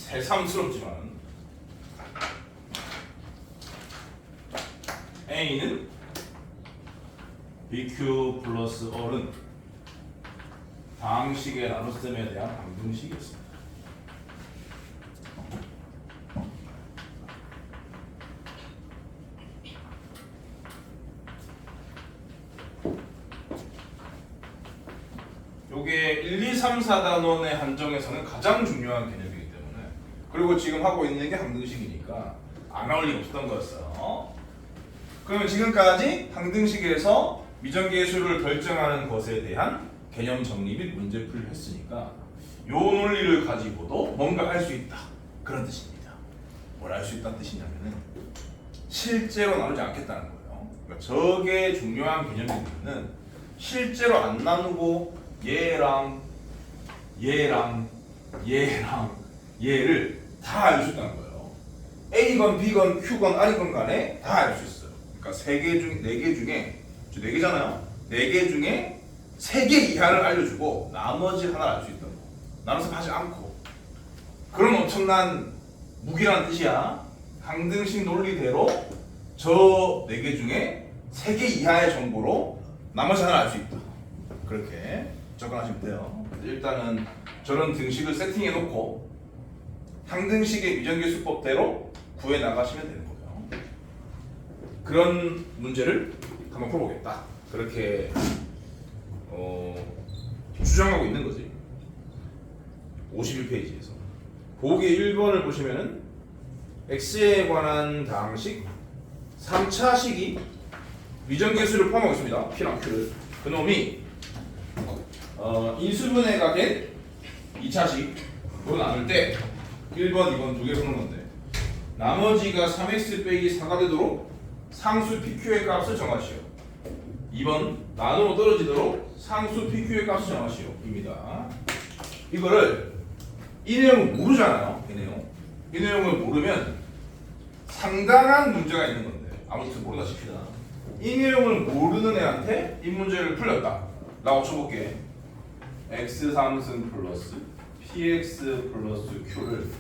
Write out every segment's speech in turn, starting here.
새삼스럽지만 A는 BQ 플러스 R은 다항식의 나눗셈에 대한 방정식이었습니다. 요게 1, 2, 3, 4단원의 한정에서는 가장 중요한 개념이기 때문에, 그리고 지금 하고 있는 게 항등식이니까 안 나올 리 없었던 거였어요. 그러면 지금까지 항등식에서 미정계수를 결정하는 것에 대한 개념 정리 및 문제풀이를 했으니까 요 논리를 가지고도 뭔가 할 수 있다, 그런 뜻입니다. 뭘 할 수 있다는 뜻이냐면은 실제로 나누지 않겠다는 거예요. 그러니까 저게 중요한 개념이면은 실제로 안 나누고 얘랑 얘를 다 알 수 있다는 거예요. A건 B건 Q건 R이건 간에 다 알 수 있어요. 그러니까 4개 중에 4개잖아요. 4개 중에 3개 이하를 알려주고 나머지 하나를 알 수 있다고. 나눠서 하지 않고. 그런 엄청난 무기라는 뜻이야. 항등식 논리대로 저 4개 중에 3개 이하의 정보로 나머지 하나를 알 수 있다. 그렇게 접근하시면 돼요. 일단은 저런 등식을 세팅해 놓고 항등식의 미정계수법대로 구해 나가시면 되는 거예요. 그런 문제를 한번 풀어보겠다. 그렇게 주장하고 있는 거지. 51페이지에서 보기 1번을 보시면은 x에 관한 다항식 3차식이 미정계수를 포함하고 있습니다. p랑 q를. 그놈이 인수분해가 된 2차식으로 나눌 때 1번, 2번 두 개 푸는 건데, 나머지가 3x 빼기 4가 되도록 상수 pq의 값을 정하시오. 2번, 나누어 떨어지도록 상수 pq의 값을 정하시오 입니다. 이거를 이 내용을 모르잖아요. 이 내용을 모르면 상당한 문제가 있는 건데, 아무튼 모르다시피다. 이 내용을 모르는 애한테 이 문제를 풀렸다 라고 쳐볼게. x 3승 플러스 px 플러스 q를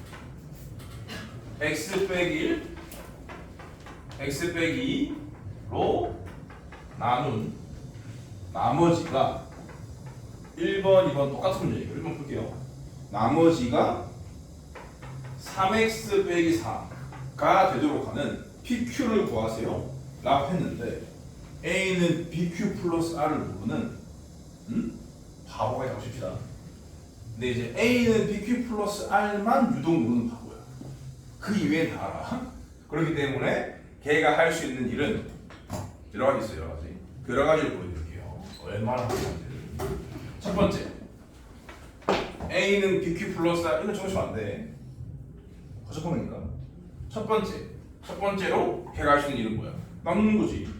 x 빼기 1, x 빼기 2로 나눈 나머지가 1번, 2번 똑같은 문제예요. 1번 풀게요. 나머지가 3x 빼기 4가 되도록 하는 pq를 구하세요 라고 했는데, A는 BQ 플러스 R을 모르는 바보가 있다고 칩시다. 근데 이제 A는 BQ 플러스 R만 유독 모르는 바보야. 그 이외엔 다 알아. 그렇기 때문에 걔가 할 수 있는 일은 여러 가지 있어요. 여러 가지를 보여드릴게요. 얼마나 하는지를. 첫 번째, A는 BQ 플러스 R, 이거 적으시면 안 돼. 허접하니까. 첫 번째로 걔가 할 수 있는 일은 뭐야? 나누는 거지.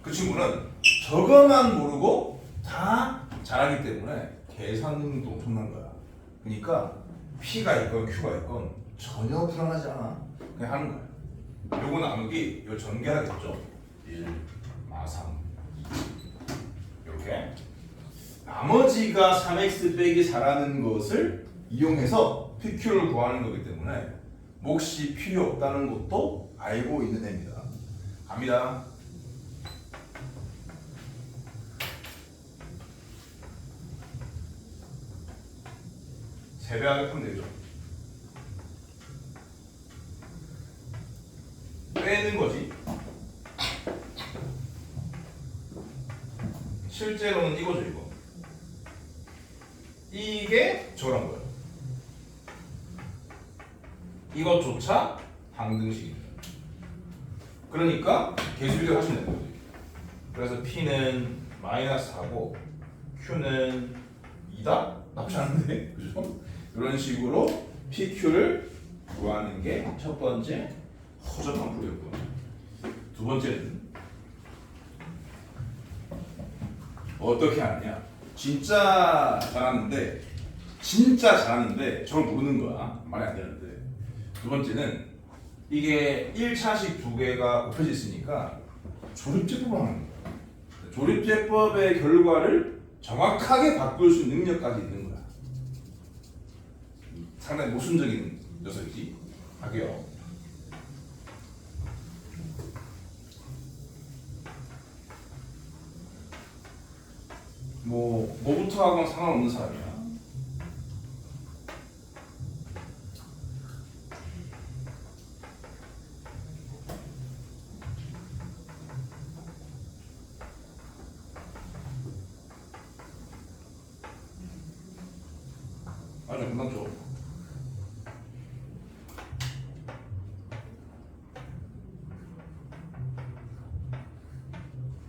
그 친구는 저것만 모르고 다 잘하기 때문에 계산도 엄청난 거야. 그러니까 P가 있건 Q가 있건 전혀 불안하지 않아. 그냥 하는 거야. 요거 나누기, 요 전개하겠죠. 1, 3, 이렇게. 나머지가 3x 빼기 4라는 것을 이용해서 PQ를 구하는 거기 때문에 몫이 필요 없다는 것도 알고 있는 애입니다. 갑니다. 세배하게 하면 되죠. 빼는 거지. 실제로는 이거죠, 이거. 이게 저런 거예요. 이것조차 항등식입니다. 그러니까 계수비를 하시면 되는 거지. 그래서 P는 마이너스 4고 Q는 2다? 나쁘지 않은데? 그죠? 이런 식으로 PQ를 구하는 게 첫 번째 허접한 풀이였고, 두 번째는 어떻게 하느냐. 진짜 잘하는데 저걸 모르는 거야. 말이 안 되는데. 두 번째는 이게 1차식 두 개가 곱해져 있으니까 조립제법을 하는 거야. 조립제법의 결과를 정확하게 바꿀 수 있는 능력까지 있는 거야. 상당히 모순적인 녀석이지. 할게요. 뭐부터 하건 상관없는 사람이야. 아주 금방 줘.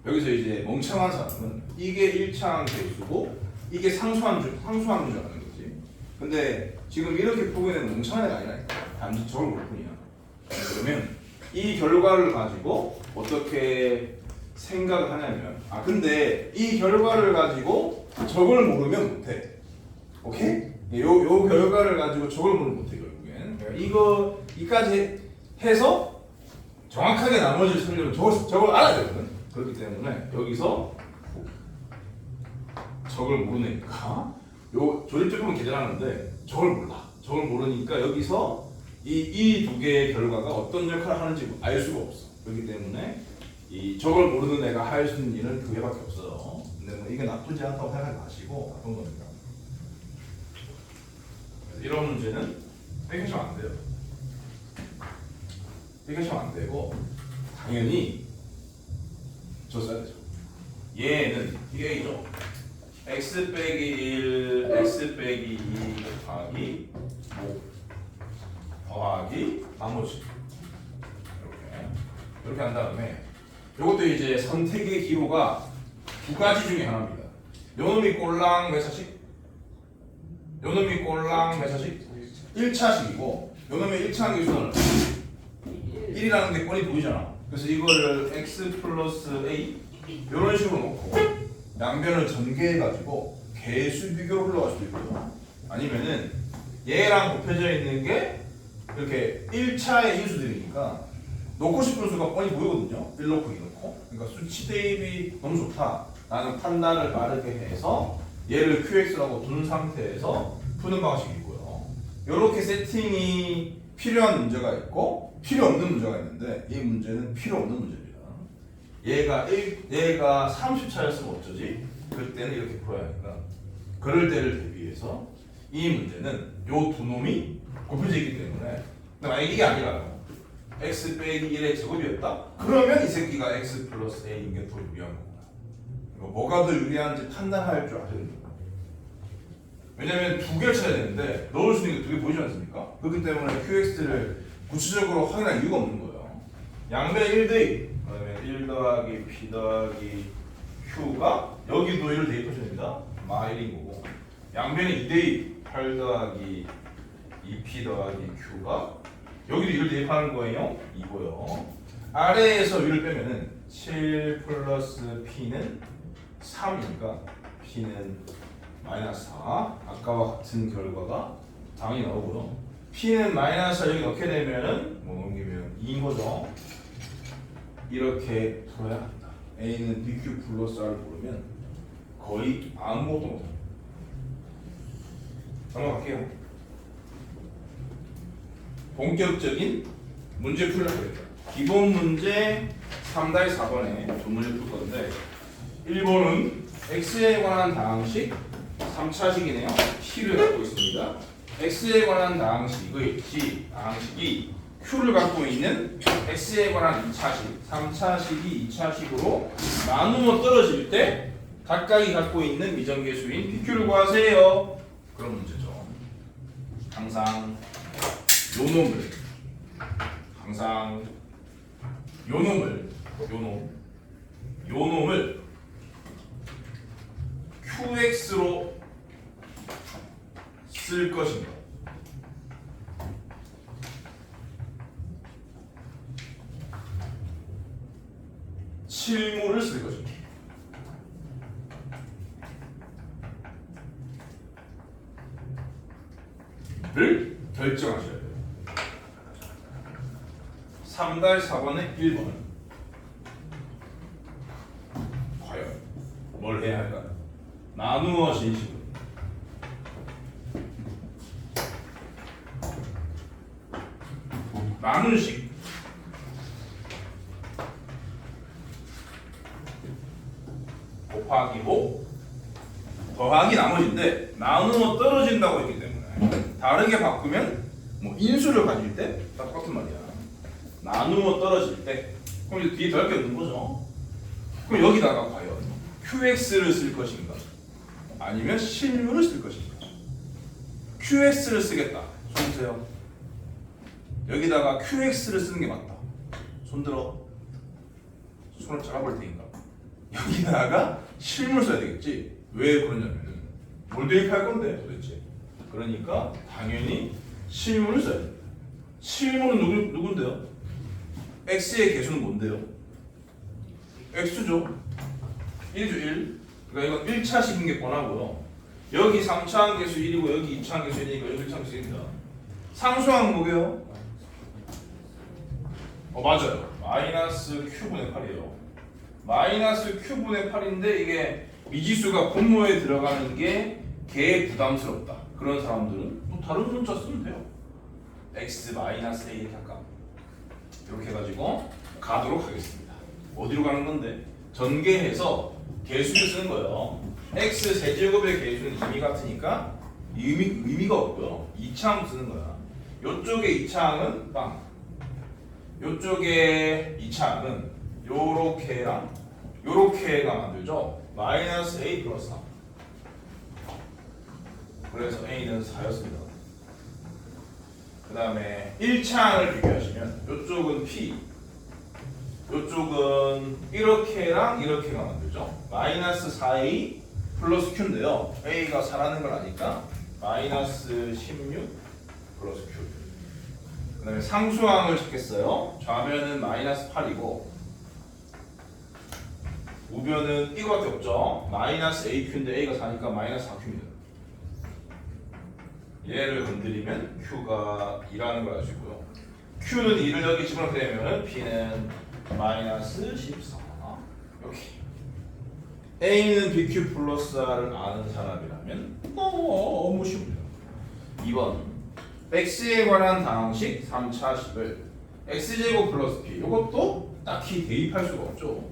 여기서 이제 멍청한 사람은 이게 1차항 계수고 이게 상수항주라는 거지. 근데 지금 이렇게 보기에는 멍청한 애가 아니라니까. 단지 저걸 볼 뿐이야. 그러면 이 결과를 가지고 어떻게 생각을 하냐면 근데 이 결과를 가지고 저걸 모르면 못해. 오케이? 요 결과를 가지고 저걸 모르면 못해 결국엔. 그러니까 이까지 해서 정확하게 나머지를 설명을 저걸 알아야 되거든. 그렇기 때문에 여기서 저걸 모르니까 요 조립적으로 계산하는데 저걸 몰라. 저걸 모르니까 여기서 이 두 개의 결과가 어떤 역할을 하는지 알 수가 없어. 그렇기 때문에 저걸 모르는 애가 할 수 있는 일은 두 개밖에 없어요. 근데 뭐 이게 나쁘지 않다고 생각하지 마시고 나쁜 겁니다. 이런 문제는 빼기시면 안 돼요. 빼기시면 안 되고 당연히 저 써야 되죠. 얘는 이게 A죠. x 빼기 1, x 빼기 2 곱하기 5 더하기 나머지 이렇게 한 다음에 이것도 이제 선택의 기호가 두 가지 중에 하나입니다. 요놈이 꼴랑 몇 차식? 요놈이 꼴랑 몇 차식? 1차식이고 요놈의 1차항 기수는 1이라는 게 뻔히 보이잖아. 그래서 이거를 x 플러스 a 이런 식으로 놓고 양변을 전개해가지고 개수 비교로 흘러갈 수도 있고요. 아니면은 얘랑 곱해져 있는 게 이렇게 1차의 인수들이니까 놓고 싶은 수가 뻔히 보이거든요. 1 놓고 2 놓고. 그러니까 수치 대입이 너무 좋다. 나는 판단을 빠르게 해서 얘를 QX라고 둔 상태에서 푸는 방식이 있고요. 이렇게 세팅이 필요한 문제가 있고 필요 없는 문제가 있는데 이 문제는 필요 없는 문제입니다. 얘가 30차였으면 어쩌지? 그때는 이렇게 풀어야 하니까 그럴 때를 대비해서 이 문제는 요 두 놈이 곱해져 있기 때문에 만약에 이게 아니라 x 빼기 1의 제곱이었다? 그러면 이 새끼가 x 플러스 a인 게 더 유리한 거구나. 뭐가 더 유리한지 판단할 줄 아셔야 됩니다. 왜냐면 두 개를 쳐야 되는데 넣을 수 있는 게 두 개 보이지 않습니까? 그렇기 때문에 qx를 구체적으로 확인할 이유가 없는 거예요. 양변 1대2 그러면 1 더하기 p 더하기 q가 여기도 1을 대입하셔야 됩니다. 마일인 거고 양변이 2대2 8 더하기 2p 더하기 q가 여기도 1을 대입하는 거예요. 이고요. 아래에서 1을 빼면은 7 플러스 p는 3이니까 p는 마이너스 4 아까와 같은 결과가 당연히 나오고요. p는 마이너스 4 여기 넣게 되면은 뭐 넘기면 2인 거죠. 이렇게 풀어야 합니다. a는 bq 플러스 r을 모르면 거의 아무것도 못합니다. 넘어갈게요. 본격적인 문제 풀려고 했다. 기본 문제 3-4번에 두 문제 풀 건데 1번은 x에 관한 다항식 3차식이네요. p를 갖고 있습니다. x에 관한 다항식의 다항식이 q를 갖고 있는 x에 관한 2차식 3차식이 2차식으로 나누어 떨어질 때 각각이 갖고 있는 미정계수인 pq를 구하세요. 그런 문제죠. 항상 요놈을 QX로 쓸 것인가? 실물을 쓸 것인가? 를 결정하셔야 돼요. 3-4번의 1번은 과연 뭘 해야 할까요? 나누어진 식으로. 나누는 식. 곱하기 5 더하기 나머지인데 나누어 떨어진다고 했기 때문에 다르게 바꾸면 뭐 인수를 가질 때 다 똑같은 말이야. 나누어 떨어질 때 그럼 이제 뒤에 더할 게 없는 거죠. 그럼 여기다가 과연 QX를 쓸 것인가 아니면 실물을 쓸 것인가. QX를 쓰겠다. 손 드세요. 여기다가 QX를 쓰는 게 맞다. 손 들어. 손을 잡아볼 테니까. 여기다가 실물 써야 되겠지. 왜 그러냐면은 뭘 대입할 건데 도대체. 그러니까 당연히 실물을 써야 됩니다. 실물은 누군데요? x의 개수는 뭔데요? x죠. 1죠 1. 그러니까 이건 1차식인 게 뻔하고요. 여기 3차 개수 1이고 여기 2차 개수 1이니까 여기 1차 개수 1입니다. 상수항 뭐게요? 맞아요. 마이너스 q분의 8이에요. 마이너스 q분의 8인데 이게 미지수가 분모에 들어가는 게 개 부담스럽다. 그런 사람들은 또 다른 문자 쓰면 돼요. x 마이너스 a 이렇게 할까? 이렇게 해가지고 가도록 하겠습니다. 어디로 가는 건데? 전개해서 개수를 쓰는 거예요. x 세제곱의 개수는 이미 같으니까 의미가 없고요. 2차항 쓰는 거야. 요쪽에 2차항은 빵. 요쪽에 2차항은 요렇게랑 요렇게가 만들죠. 마이너스 a 플러스 3. 그래서 a는 4였습니다. 그 다음에 1차항을 비교하시면 요쪽은 p, 요쪽은 이렇게랑 이렇게가 만들죠. 마이너스 4a 플러스 q인데요. a가 4라는 걸 아니까 마이너스 16 플러스 q. 그 다음에 상수항을 찾겠어요. 좌변은 마이너스 8이고 우변은 이거밖에 없죠. 마이너스 aq인데 a가 4니까 마이너스 4q입니다. 얘를 건드리면 q가 2라는 걸 아시고요. q는 2를 여기 집어넣게 되면 p는 마이너스 14 이렇게. a는 bq 플러스 r을 아는 사람이라면 너무 쉽습니다. 2번 x에 관한 다항식 3차식을 x제곱 플러스 p 이것도 딱히 대입할 수가 없죠.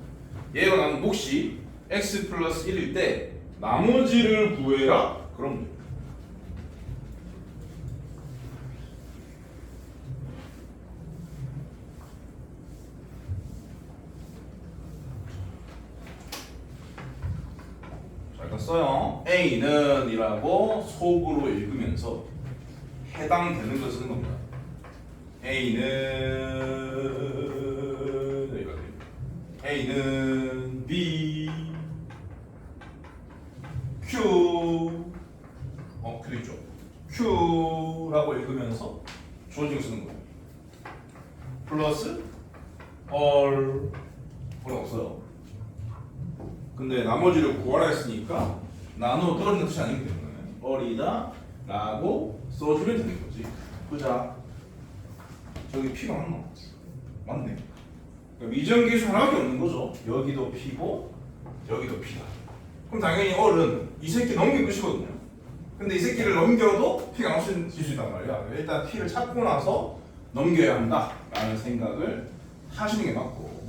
얘가 나는 몫이 x 플러스 1일 때 나머지를 구해라? 그럼 돼요. 써요. A는 이라고 속으로 읽으면서 해당되는 걸 쓰는 겁니다. A는 여기가 돼요. A는 B, Q, Q도 있죠. Q라고 읽으면서 주어진 거 쓰는 거예요. 플러스 all 없어요. 근데 나머지를 구하라 했으니까 나누어 떨어지는 뜻이 아니기 때문에 어리다 라고 써주면 되는 거지. 보자. 저기 P가 맞나? 맞네. 그러니까 미정계수 하나밖에 없는 거죠. 여기도 P고 여기도 P다. 그럼 당연히 어른 이 새끼 넘기면 끝이거든요. 근데 이 새끼를 넘겨도 P가 안 없어질 수 있단 말이야. 일단 P를 찾고 나서 넘겨야 한다 라는 생각을 하시는 게 맞고,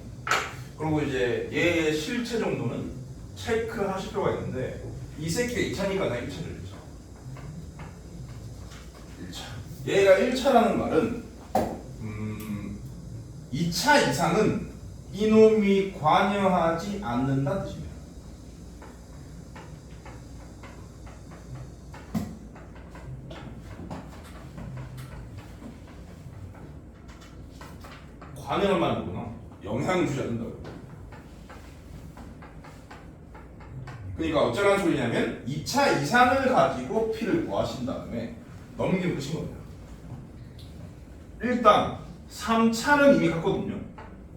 그리고 이제 얘의 실체 정도는 체크하실 필요가 있는데 이 새끼가 2차니까 나 1차를 1차. 얘가 1차라는 말은 2차 이상은 이놈이 관여하지 않는다는 뜻입니다. 관여를 말하는 거구나. 영향을 주지 않는다고. 그러니까 어쩌라는 소리냐면 2차 이상을 가지고 P를 구하신 다음에 넘기면 끝인 겁니다. 일단 3차는 이미 갔거든요.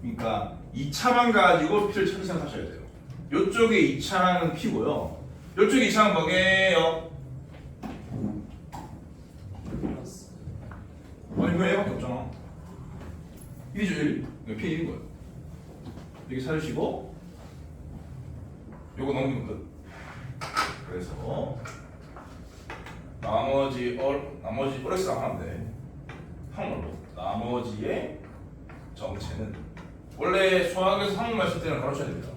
그러니까 2차만 가지고 P를 찾을 생각하셔야 돼요. 이쪽에 2차는 P고요. 이쪽에 2차는 뭐게요? 아니 왜 얘밖에 없잖아. 1이죠 1. P 1인 거예요. 여기 찾으시고 요거 넘기면 끝. 그래서 나머지 OX랑 하는데 한글로 나머지의 정체는 원래 수학에서 한국말 쓸 때는 가르쳐야 됩니다.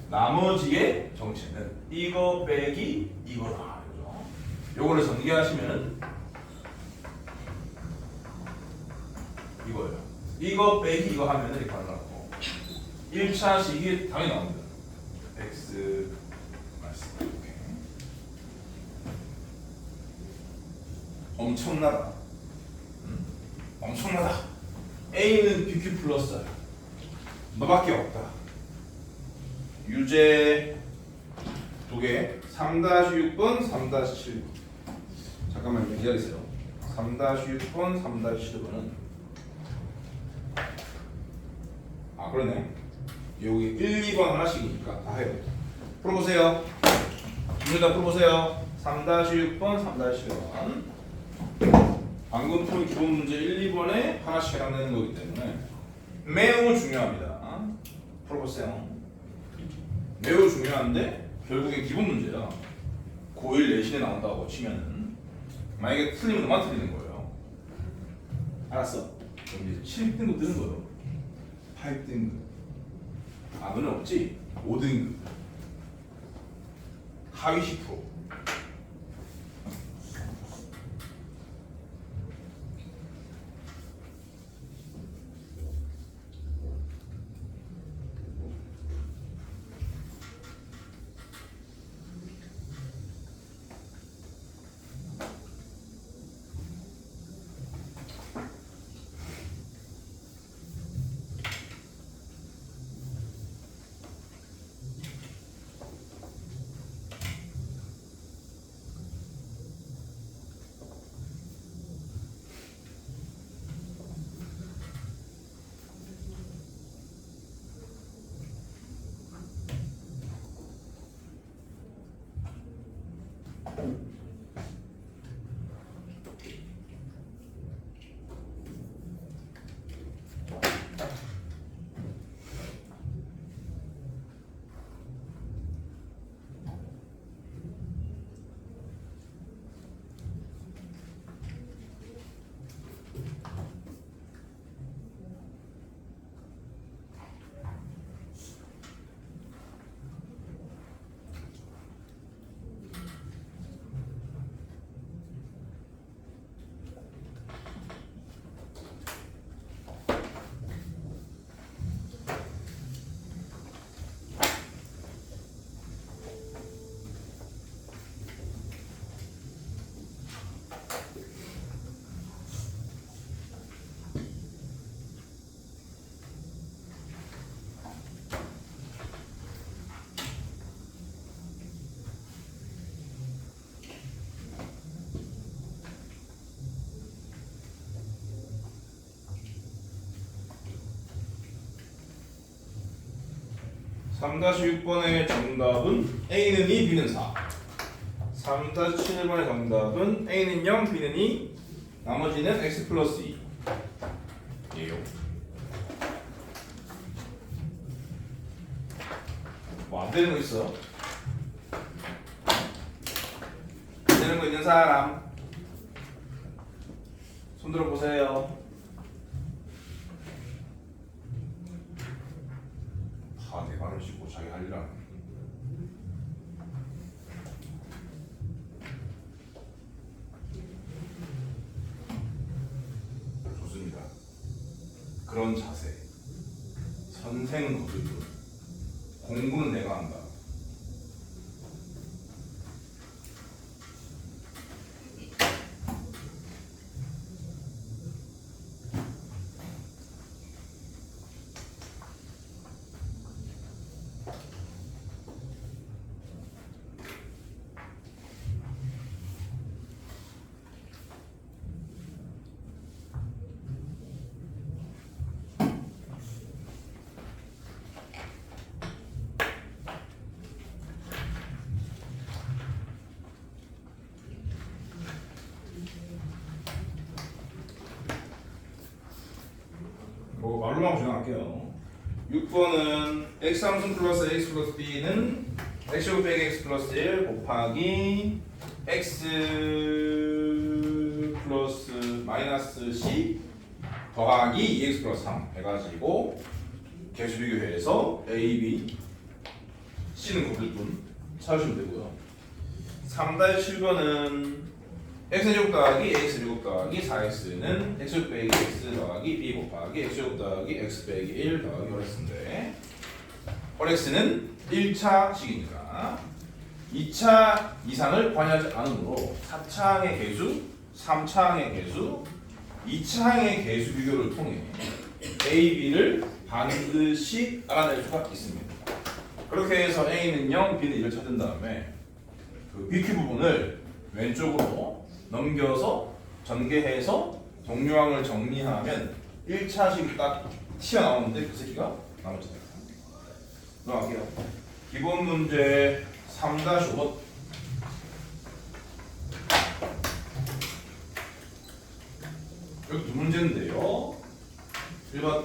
나머지의 정체는 이거 빼기 이거다. 그죠? 요거를 전개하시면은 이거예요. 이거 빼기 이거 하면은 이렇게 나오고 1차식이 당연히 나옵니다. X 말씀. 오케이. 엄청나다. 엄청나다. A는 BQ 플러스 너밖에 없다. 유제 두 개. 3-6번, 3-7번. 잠깐만 기다리세요. 3-6번, 3-7번은 그러네. 여기 1, 2번 하나씩이니까 다 해요. 풀어보세요. 문제 다 풀어보세요. 3-6번, 3-7번. 방금 푼 기본 문제 1, 2번에 하나씩 해당되는 거기 때문에 매우 중요합니다. 풀어보세요. 매우 중요한데 결국에 기본 문제야. 고1 내신에 나온다고 치면은 만약에 틀리면 너만 틀리는 거예요. 알았어? 그럼 이제 7등급 뜨는 거예요. 8등급. 너는 없지? 5등급. 하위 10%. (3-6번의) 정답은 A는 2, B는 4. 3-7번의 정답은 A는 0, B는 2, 나머지는 X 플러스 2 예요. 뭐 안 되는 거 있어? 안 되는 거 있는 사람 손 들어 보세요. 다 내 말을 짚고 자기 할 일 안 해. 좋습니다. 그런 자세. 선생은 너를 줘. 공부는 내가 한다. 말로만 진행할게요. 6번은 x 함수 플러스 x 플러스 b는 x제곱 빼기 x 플러스 1 곱하기 x 플러스 마이너스 c 더하기 2x 플러스 3 해가지고 개수 비교해서 a, b, c는 곱일 뿐 찾으시면 되고요. 3-7번은 x제곱 더하기 x제곱 더하기 4x는 x제곱 빼기 x 더하기 b 곱하기 x제곱 더하기 x 빼기 1 더하기 홀x인데 홀x는 1차식이니까 2차 이상을 관여하지 않으므로 4차항의 개수, 3차항의 개수, 2차항의 개수 비교를 통해 a, b를 반드시 알아낼 수가 있습니다. 그렇게 해서 a는 0, b는 1을 찾은 다음에 그 BQ 부분을 왼쪽으로 넘겨서 전개해서 동요항을 정리하면 1차식이 딱 튀어나오는데 그 새끼가 나머지다. 넘어갈게요. 기본 문제 3-5번. 여기 두 문제인데요. 1번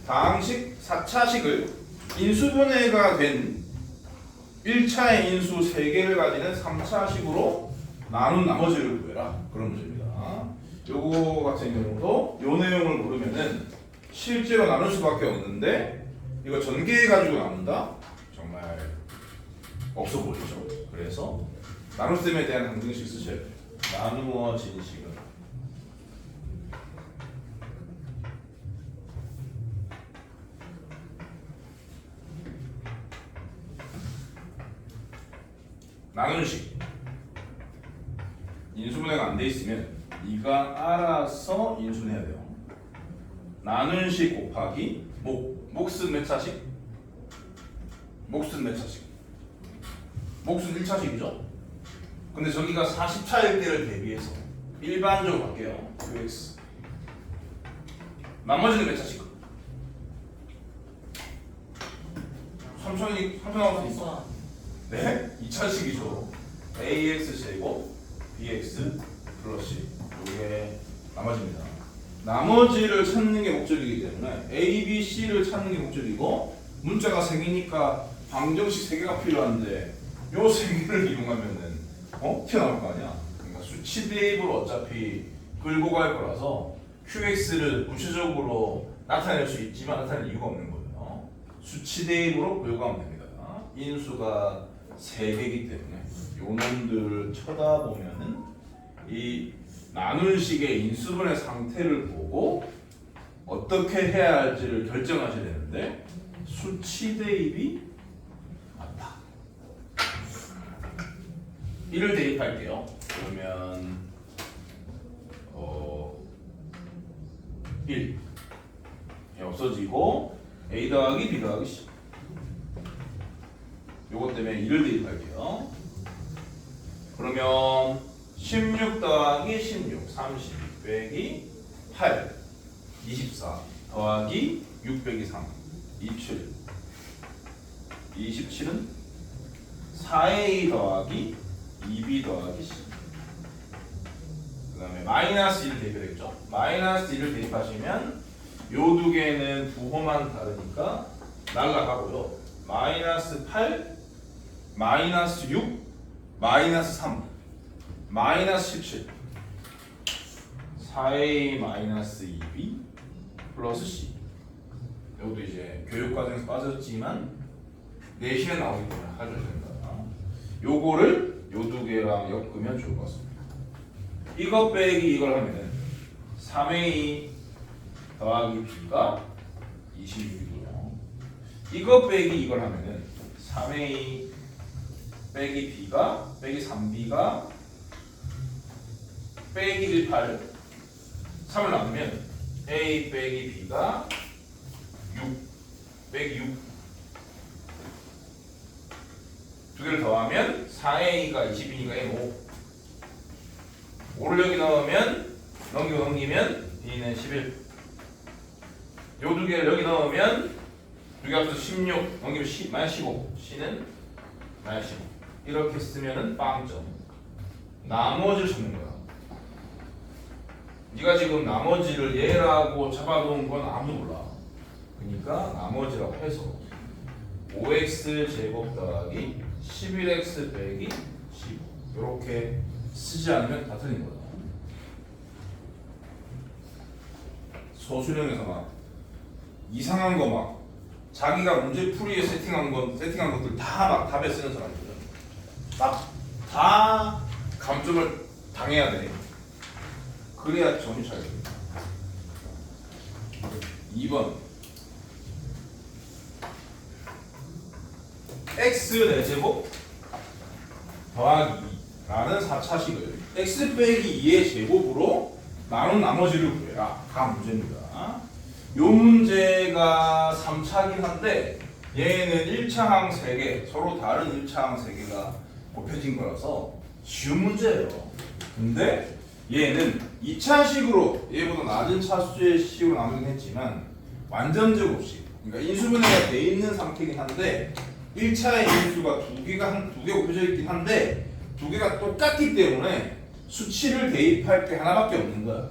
다항식 4차식을 인수분해가 된 1차의 인수 3개를 가지는 3차식으로 나눈 나머지를 구해라. 그런 문제입니다. 요거 같은 경우도 요 내용을 모르면은 실제로 나눌 수밖에 없는데 이거 전개해가지고 나눈다? 정말 없어 보이죠. 그래서 나눗셈에 대한 항등식 쓰셔야 돼요. 나누어진 식은 나누는 식. 인수분해가 안 돼 있으면 네가 알아서 인수해야 돼요. 나누는 식 곱하기 몫은 몇 차식? 몫은 몇 차식? 몫은 1차식이죠? 근데 저기가 40차일 때를 대비해서 일반적으로 할게요. QX 나머지는 몇 차식? 3차이 3차 나올 수 있어. 네? 2차식이죠. ax 제곱 bx 플러스 이게 나머지입니다. 나머지를 찾는 게 목적이기 때문에 a, b, c를 찾는 게 목적이고 문자가 3개니까 방정식 3개가 필요한데 요 3개를 이용하면은 튀어나올 거 아니야. 그러니까 수치 대입으로 어차피 끌고 갈 거라서 qx를 구체적으로 나타낼 수 있지만 나타낼 이유가 없는 거예요. 수치 대입으로 끌고 가면 됩니다. 인수가 3개이기 때문에 요 놈들을 쳐다보면은 이 나눌 식의 인수분해 상태를 보고 어떻게 해야 할지를 결정하셔야 되는데 수치 대입이 맞다. 1을 대입할게요. 그러면 1 없어지고 a 더하기 b 더하기 c 요것 때문에 1을 대입할게요. 그러면 16 더하기 16 32 빼기 8 24 더하기 6 빼기 3 27 27은 4a 더하기 2b 더하기 c 그 다음에 마이너스 1을 대입해야겠죠. 마이너스 1을 대입하시면 요 두 개는 부호만 다르니까 날라가고요. 마이너스 8 마이너스 6 마이너스 3 마이너스 17 4a 마이너스 2b 플러스 c 이것도 이제 교육과정에서 빠졌지만 내신에 나오기 때문에 하셔야 된다. 요거를 요 두 개랑 엮으면 좋을 것 같습니다. 이거 빼기 이걸 하면은 3a 더하기 b가 26이고요. 이거 빼기 이걸 하면은 3a 빼기 b가 빼기 3b가 빼기 18 3을 나누면 a 빼기 b가 6 빼기 6 두 개를 더하면 4a가 22니까 n 5 5를 여기 넣으면 넘기면 b는 11 요 두 개를 여기 넣으면 두 개 합쳐서 16 넘기면 마이너스 15 c는 마이너스 15 이렇게 쓰면은 빵점 나머지를 찾는 거야. 네가 지금 나머지를 얘라고 잡아놓은 건 아무도 몰라. 그러니까 나머지라고 해서 5x 제곱 더하기 11x 빼기 15 이렇게 쓰지 않으면 다 틀린 거예요. 서술형에서 막 이상한 거 막 자기가 문제 풀이에 세팅한 것들 다 막 답에 쓰는 사람들은 딱 다 감점을 당해야 돼. 그래야 점이 잘 됩니다. 2번 x 4제곱 더하기 2라는 4차식을 x 빼기 2의 제곱으로 나눈 나머지를 구해라. 가 문제입니다. 요 문제가 3차긴 한데 얘는 1차항 3개 서로 다른 1차항 3개가 곱해진 거라서 쉬운 문제예요. 근데 얘는 2차식으로 얘보다 낮은 차수의 식으로 나누긴 했지만 완전 제곱식 그러니까 인수분해가 돼 있는 상태긴 한데 1차의 인수가 두 개 곱해져 있긴 한데 두 개가 똑같기 때문에 수치를 대입할 게 하나밖에 없는 거야.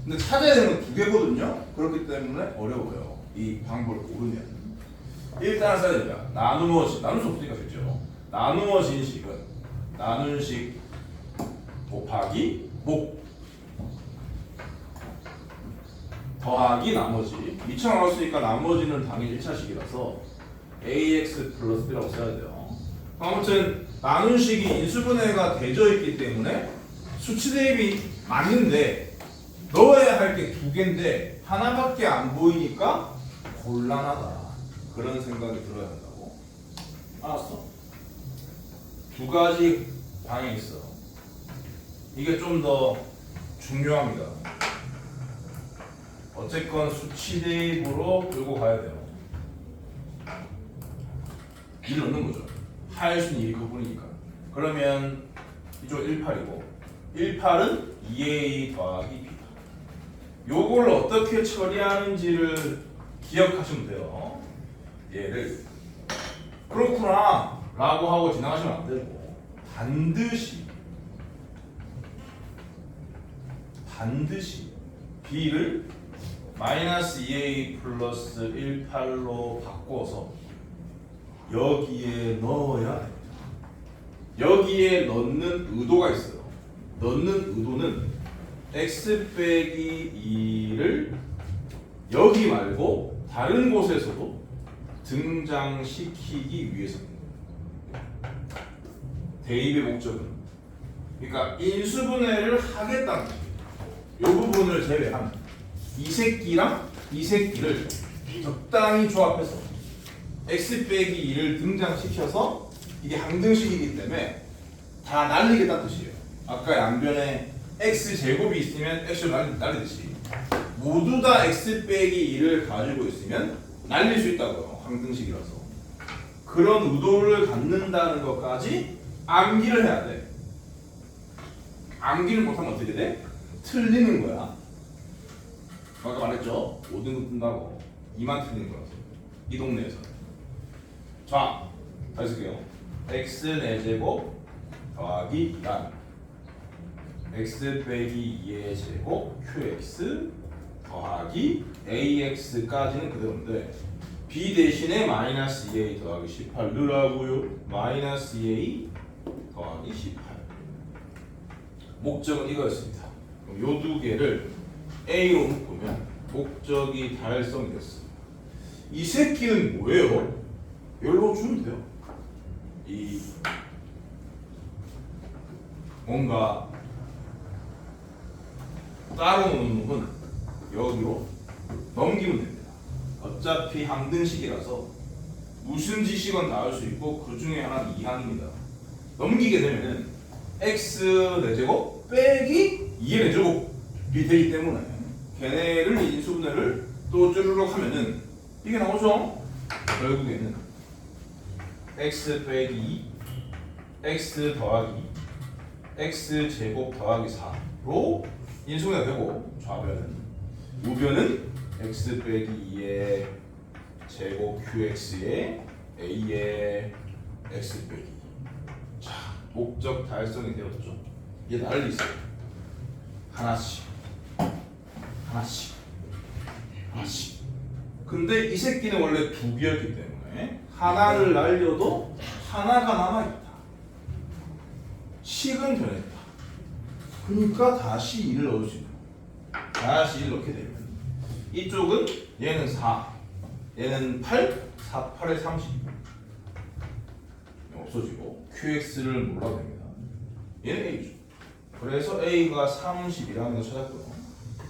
근데 찾아야 되는 건 두 개거든요. 그렇기 때문에 어려워요. 이 방법을 모르면. 일단 써야 됩니다. 나눌 수 없으니까 됐죠. 나누어진 식은 나눈식 곱하기 목 더하기 나머지 2차 나눴으니까 나머지는 당연히 1차식이라서 ax 플러스 b라고 써야 돼요. 아무튼 나눈식이 인수분해가 되어 있기 때문에 수치 대입이 맞는데 넣어야 할 게 두 개인데 하나밖에 안 보이니까 곤란하다. 그런 생각이 들어야 한다고. 알았어? 두 가지 방향이 있어. 이게 좀 더 중요합니다. 어쨌건 수치 대입으로 끌고 가야 돼요. 1 넣는 거죠. 할 수는 1이 그뿐이니까. 그러면 이쪽 18이고 18은 2a 더하기 b다. 요걸 어떻게 처리하는지를 기억하시면 돼요. 얘를 그렇구나 라고 하고 지나가시면 안 되고 반드시 b를 마이너스 2a 플러스 18로 바꿔서 여기에 넣어야 됩니다. 여기에 넣는 의도가 있어요. 넣는 의도는 x 빼기 2를 여기 말고 다른 곳에서도 등장시키기 위해서입니다. 대입의 목적은 그러니까 인수분해를 하겠다는 거죠. 이 부분을 제외한 이 새끼랑 이 새끼를 적당히 조합해서 x 빼기 2를 등장시켜서 이게 항등식이기 때문에 다 날리겠다는 뜻이에요. 아까 양변에 x 제곱이 있으면 x를 날리듯이 모두 다 x 빼기 2를 가지고 있으면 날릴 수 있다고요. 항등식이라서. 그런 의도를 갖는다는 것까지 암기를 해야 돼. 암기를 못하면 어떻게 돼? 틀리는 거야. 아까 말했죠? 5등급 뜬다고 2만 틀리는 거라서 이 동네에서. 자, 다시 쓸게요. x 4제곱 더하기 2란 x 빼기 2의 제곱 qx 더하기 ax까지는 그대로인데 b 대신에 마이너스 2a 더하기 18 넣으라고요. 마이너스 2a 더하기 18 목적은 이거였습니다. 그럼 요 두 개를 a로 묶으면 목적이 달성이 됐습니다. 이 새끼는 뭐예요? 여기로 주면 돼요. 이 뭔가 따로 놓는 놈은 여기로 넘기면 됩니다. 어차피 항등식이라서 무슨 지식은 나올 수 있고 그 중에 하나는 이항입니다. 넘기게 되면은 x 4제곱 빼기 2의 4제곱이 되기 때문에 걔네를 인수분해를 또 쭈르륵 하면은 이게 나오죠? 결국에는 x 빼기 2 x 더하기 x 제곱 더하기 4로 인수분해가 되고 좌변은 우변은 x 빼기 2의 제곱 qx의 a의 x 빼기. 자, 목적 달성이 되었죠. 이게 난리 있어요. 하나씩. 근데 이 새끼는 원래 두 개였기 때문에 하나를 날려도 하나가 남아있다. 식은 변했다. 그러니까 다시 2를 넣을 수 있는 거야. 다시 1 넣게 되면 이쪽은 얘는 4, 얘는 8, 4, 8에 30 없어지고 QX를 몰라도 됩니다. 얘는 A죠. 그래서 A가 30이라는 거 찾았고요.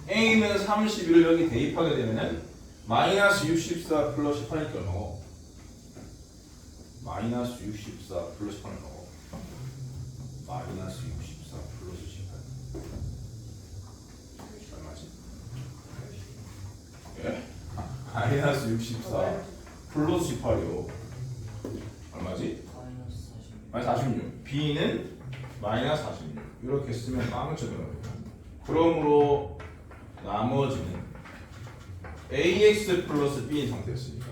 A는 31을 여기 대입하게 되면은 마이너스 64 플러스 18이니까 얼마고? 마이너스 64 플러스 18은 얼마고? 마이너스 64 플러스 18 얼마지? 예? 마이너스 64 플러스 18이요. 얼마지? 마이너스 46. B는 마이너스 46. 이렇게 쓰면 빵점이라고. 그러므로 나머지는 AX 플러스 B인 상태였으니까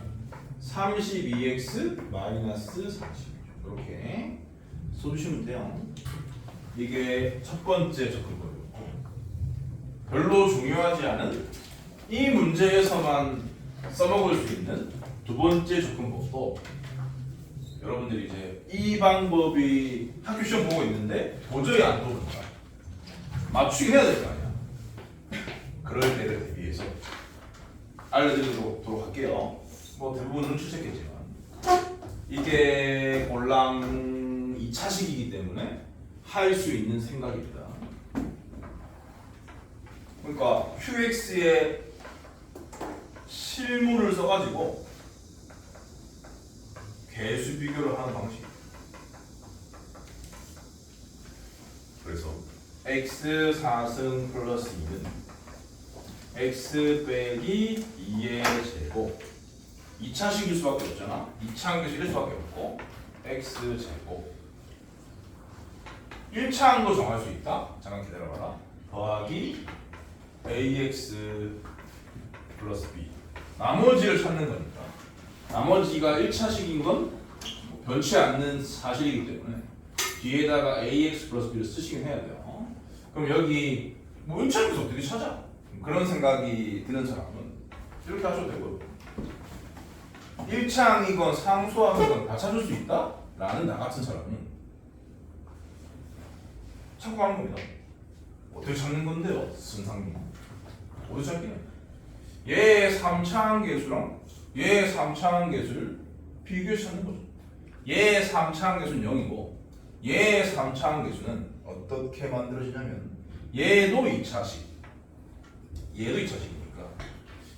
32X 마이너스 40. 이렇게 써주시면 돼요. 이게 첫 번째 접근법이었고, 별로 중요하지 않은 이 문제에서만 써먹을 수 있는 두 번째 접근법도 여러분들이 이제 이 방법이 학교 시험 보고 있는데 도저히 안 떠오른다. 맞추긴 해야 될 거 아니야. 그럴 때를 대비해서 알려드리도록 할게요. 뭐 대부분은 출첵겠지만 이게 골랑 2차식이기 때문에 할 수 있는 생각입니다. 그러니까 QX에 실물을 써가지고 개수 비교를 하는 방식. 그래서 x 4승 플러스 2는 x 빼기 2의 제곱 2차식일 수밖에 없잖아. 2차항계수일 수밖에 없고 x 제곱 1차항도 정할 수 있다. 잠깐 기다려봐라. 더하기 ax 플러스 b 나머지를 찾는 거니까 나머지가 1차식인 건 변치 않는 사실이기 때문에 뒤에다가 ax 플러스 b를 쓰시긴 해야 돼요. 그럼 여기 뭐 1차식에서 어떻게 찾아? 그런 생각이 드는 사람은 이렇게 하셔도 되고요. 1차항이건 상수항이건 다 찾을 수 있다? 라는 나 같은 사람은 찾고 하는 겁니다. 어떻게 찾는 건데요? 선상님 어떻게 찾기는? 얘의 3차항 계수랑 얘의 3차항 계수를 비교해서 찾는 거죠. 얘의 3차항 계수는 0이고 얘의 3차항 계수는 어떻게 만들어지냐면 얘도 2차식 얘도 2차식이니까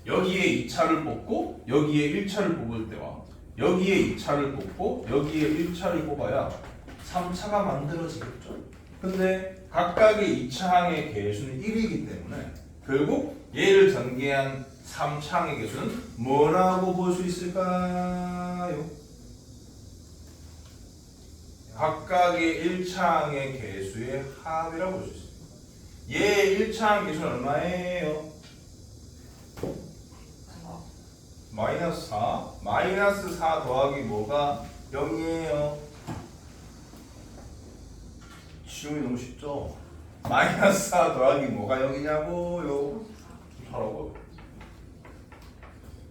여기에 2차를 뽑고 여기에 1차를 뽑을 때와 여기에 2차를 뽑고 여기에 1차를 뽑아야 3차가 만들어지겠죠. 근데 각각의 2차항의 개수는 1이기 때문에 결국 얘를 전개한 3차항의 개수는 뭐라고 볼 수 있을까요? 각각의 1차항의 개수의 합이라고 볼 수 있습니다. 얘 1차항 개수는 얼마예요? 마이너스 4. 마이너스 4 더하기 뭐가 0이에요? 지금이 너무 쉽죠? 마이너스 4 더하기 뭐가 0이냐고요? 하라고요.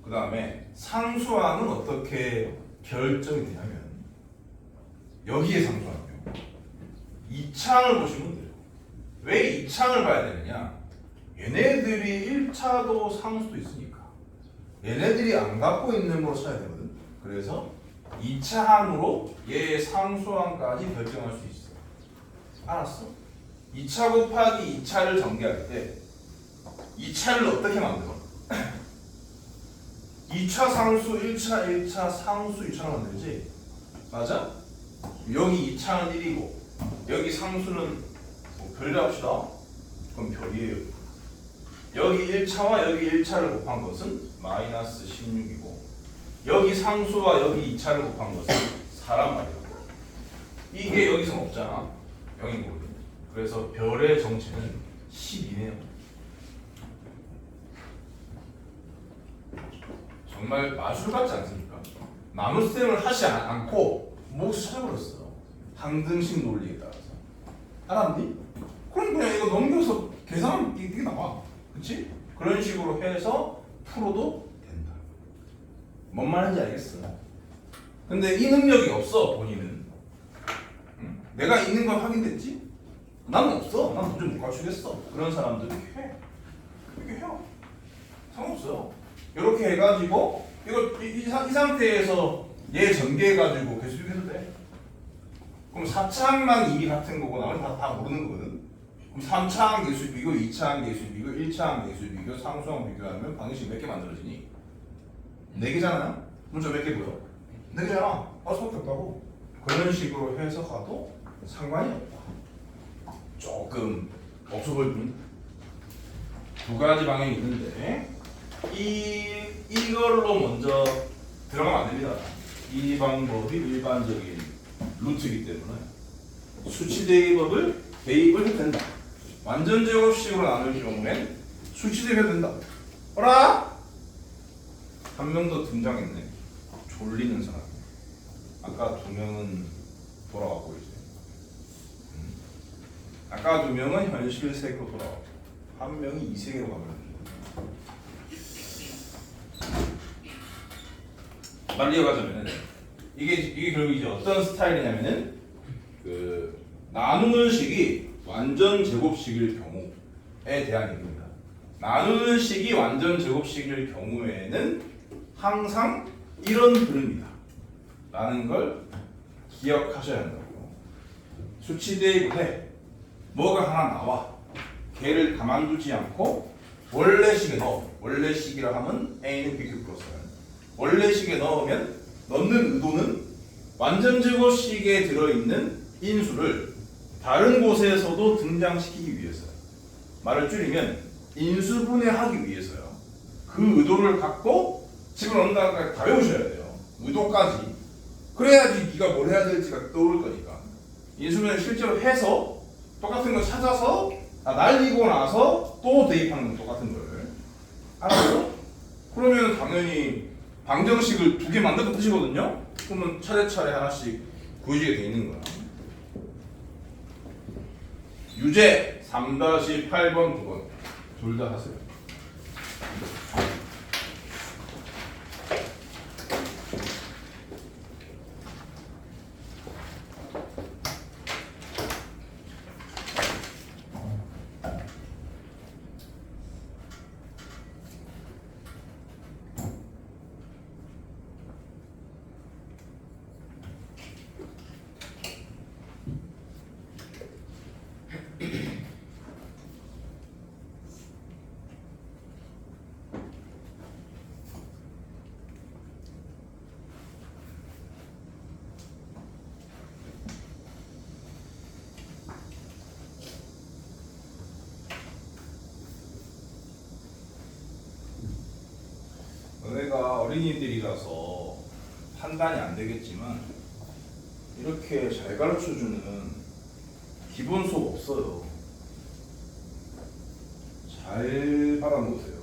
그 다음에 상수항은 어떻게 결정이 되냐면 여기에 상수항이요. 2차항을 보시면 돼요. 왜 2차항을 봐야 되느냐? 얘네들이 1차도 상수도 있으니까 얘네들이 안 갖고 있는 거로 쳐야 되거든. 그래서 2차항으로 얘의 상수항까지 결정할 수 있어. 알았어? 2차 곱하기 2차를 전개할 때 2차를 어떻게 만들어? 2차 상수 1차 1차 상수 2차를 만들지? 맞아? 여기 2차는 1이고 여기 상수는 뭐 별로 합시다. 그럼 별이에요. 여기 1차와 여기 1차를 곱한 것은 마이너스 16이고 여기 상수와 여기 2차를 곱한 것은 4란 말이야. 이게 여기서 없잖아. 0인 거거든. 그래서 별의 정체는 12네요. 정말 마술 같지 않습니까? 나눗셈을 하지 않고 몫을 찾아버렸어. 항등식 논리에 따라서. 알았니? 그럼 그냥 이거 넘겨서 계산하면 이게 나와. 그치? 그런 식으로 해서 풀어도 된다. 뭔 말인지 알겠어? 근데 이 능력이 없어 본인은. 응? 내가 있는 건 확인됐지? 나는 없어. 난 도저히 못 갖추겠어. 그런 사람들이 이렇게 해. 이렇게 해요. 상관없어요. 이렇게 해가지고 이거 이 상태에서 얘 전개해가지고 계속 이렇게 해도 돼. 그럼 4차항만 일이 같은 거고 나머지 다 모르는 거거든. 그럼 3차항 계수 비교, 2차항 계수 비교, 1차항 계수 비교, 상수항 비교하면 방정식 몇 개 만들어지니? 4개잖아요? 문자 몇 개 보여? 4개잖아. 할 수밖에 없다고. 그런 식으로 해석하도 상관이 없다. 조금 없어 보이는 두 가지 방향이 있는데 이걸로 먼저 들어가면 안 됩니다. 이 방법이 일반적인 루트이기 때문에 수치 대입을 해도 된다. 완전 제곱식으로 나눌 경우엔 수치 대입해도 된다. 어라? 한 명 더 등장했네. 졸리는 사람. 아까 2명은 돌아갔고 이제. 아까 2명은 현실 세계로 돌아갔고 한 명이 이 세계로 가버렸네. 말 이어가자면은 이게 결국 이제 어떤 스타일이냐면은 그 나누는 식이 완전 제곱식일 경우에 대한 얘기입니다. 나누는 식이 완전 제곱식일 경우에는 항상 이런 흐름이다 라는 걸 기억하셔야 한다고. 수치 대입을 해. 뭐가 하나 나와. 걔를 가만두지 않고 원래식에 넣어. 원래식이라 하면 A는 BQ 플러스 원래식에 넣으면 넣는 의도는 완전 제곱식에 들어있는 인수를 다른 곳에서도 등장시키기 위해서요. 말을 줄이면 인수분해하기 위해서요. 그 의도를 갖고 집어넣는다는 다 외우셔야 돼요. 의도까지. 그래야지 네가 뭘 해야 될지가 떠오를 거니까. 인수분해를 실제로 해서 똑같은 걸 찾아서 날리고 나서 또 대입하는 건 똑같은 걸. 알았어? 그러면 당연히 방정식을 2개 만들어 뜻이거든요. 그러면 차례차례 하나씩 구해지게 돼 있는 거야. 유제 3-8번, 9번 둘 다 하세요. 너네가 어린이들이라서 판단이 안 되겠지만 이렇게 잘 가르쳐주는 기본 수업 없어요. 잘 받아놓으세요.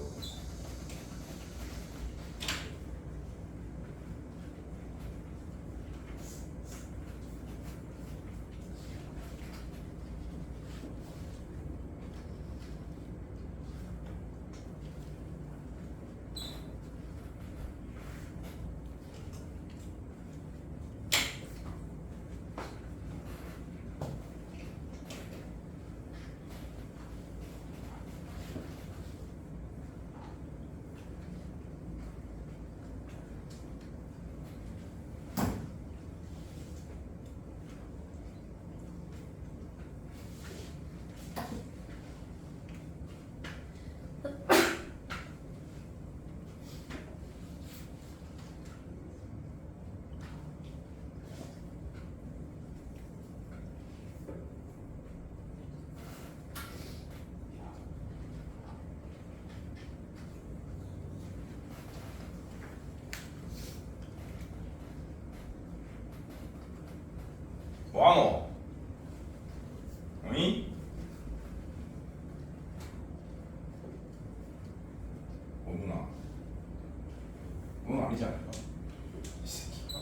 왕어 어이? 누나 넌 아니지 않을까? 이 새끼가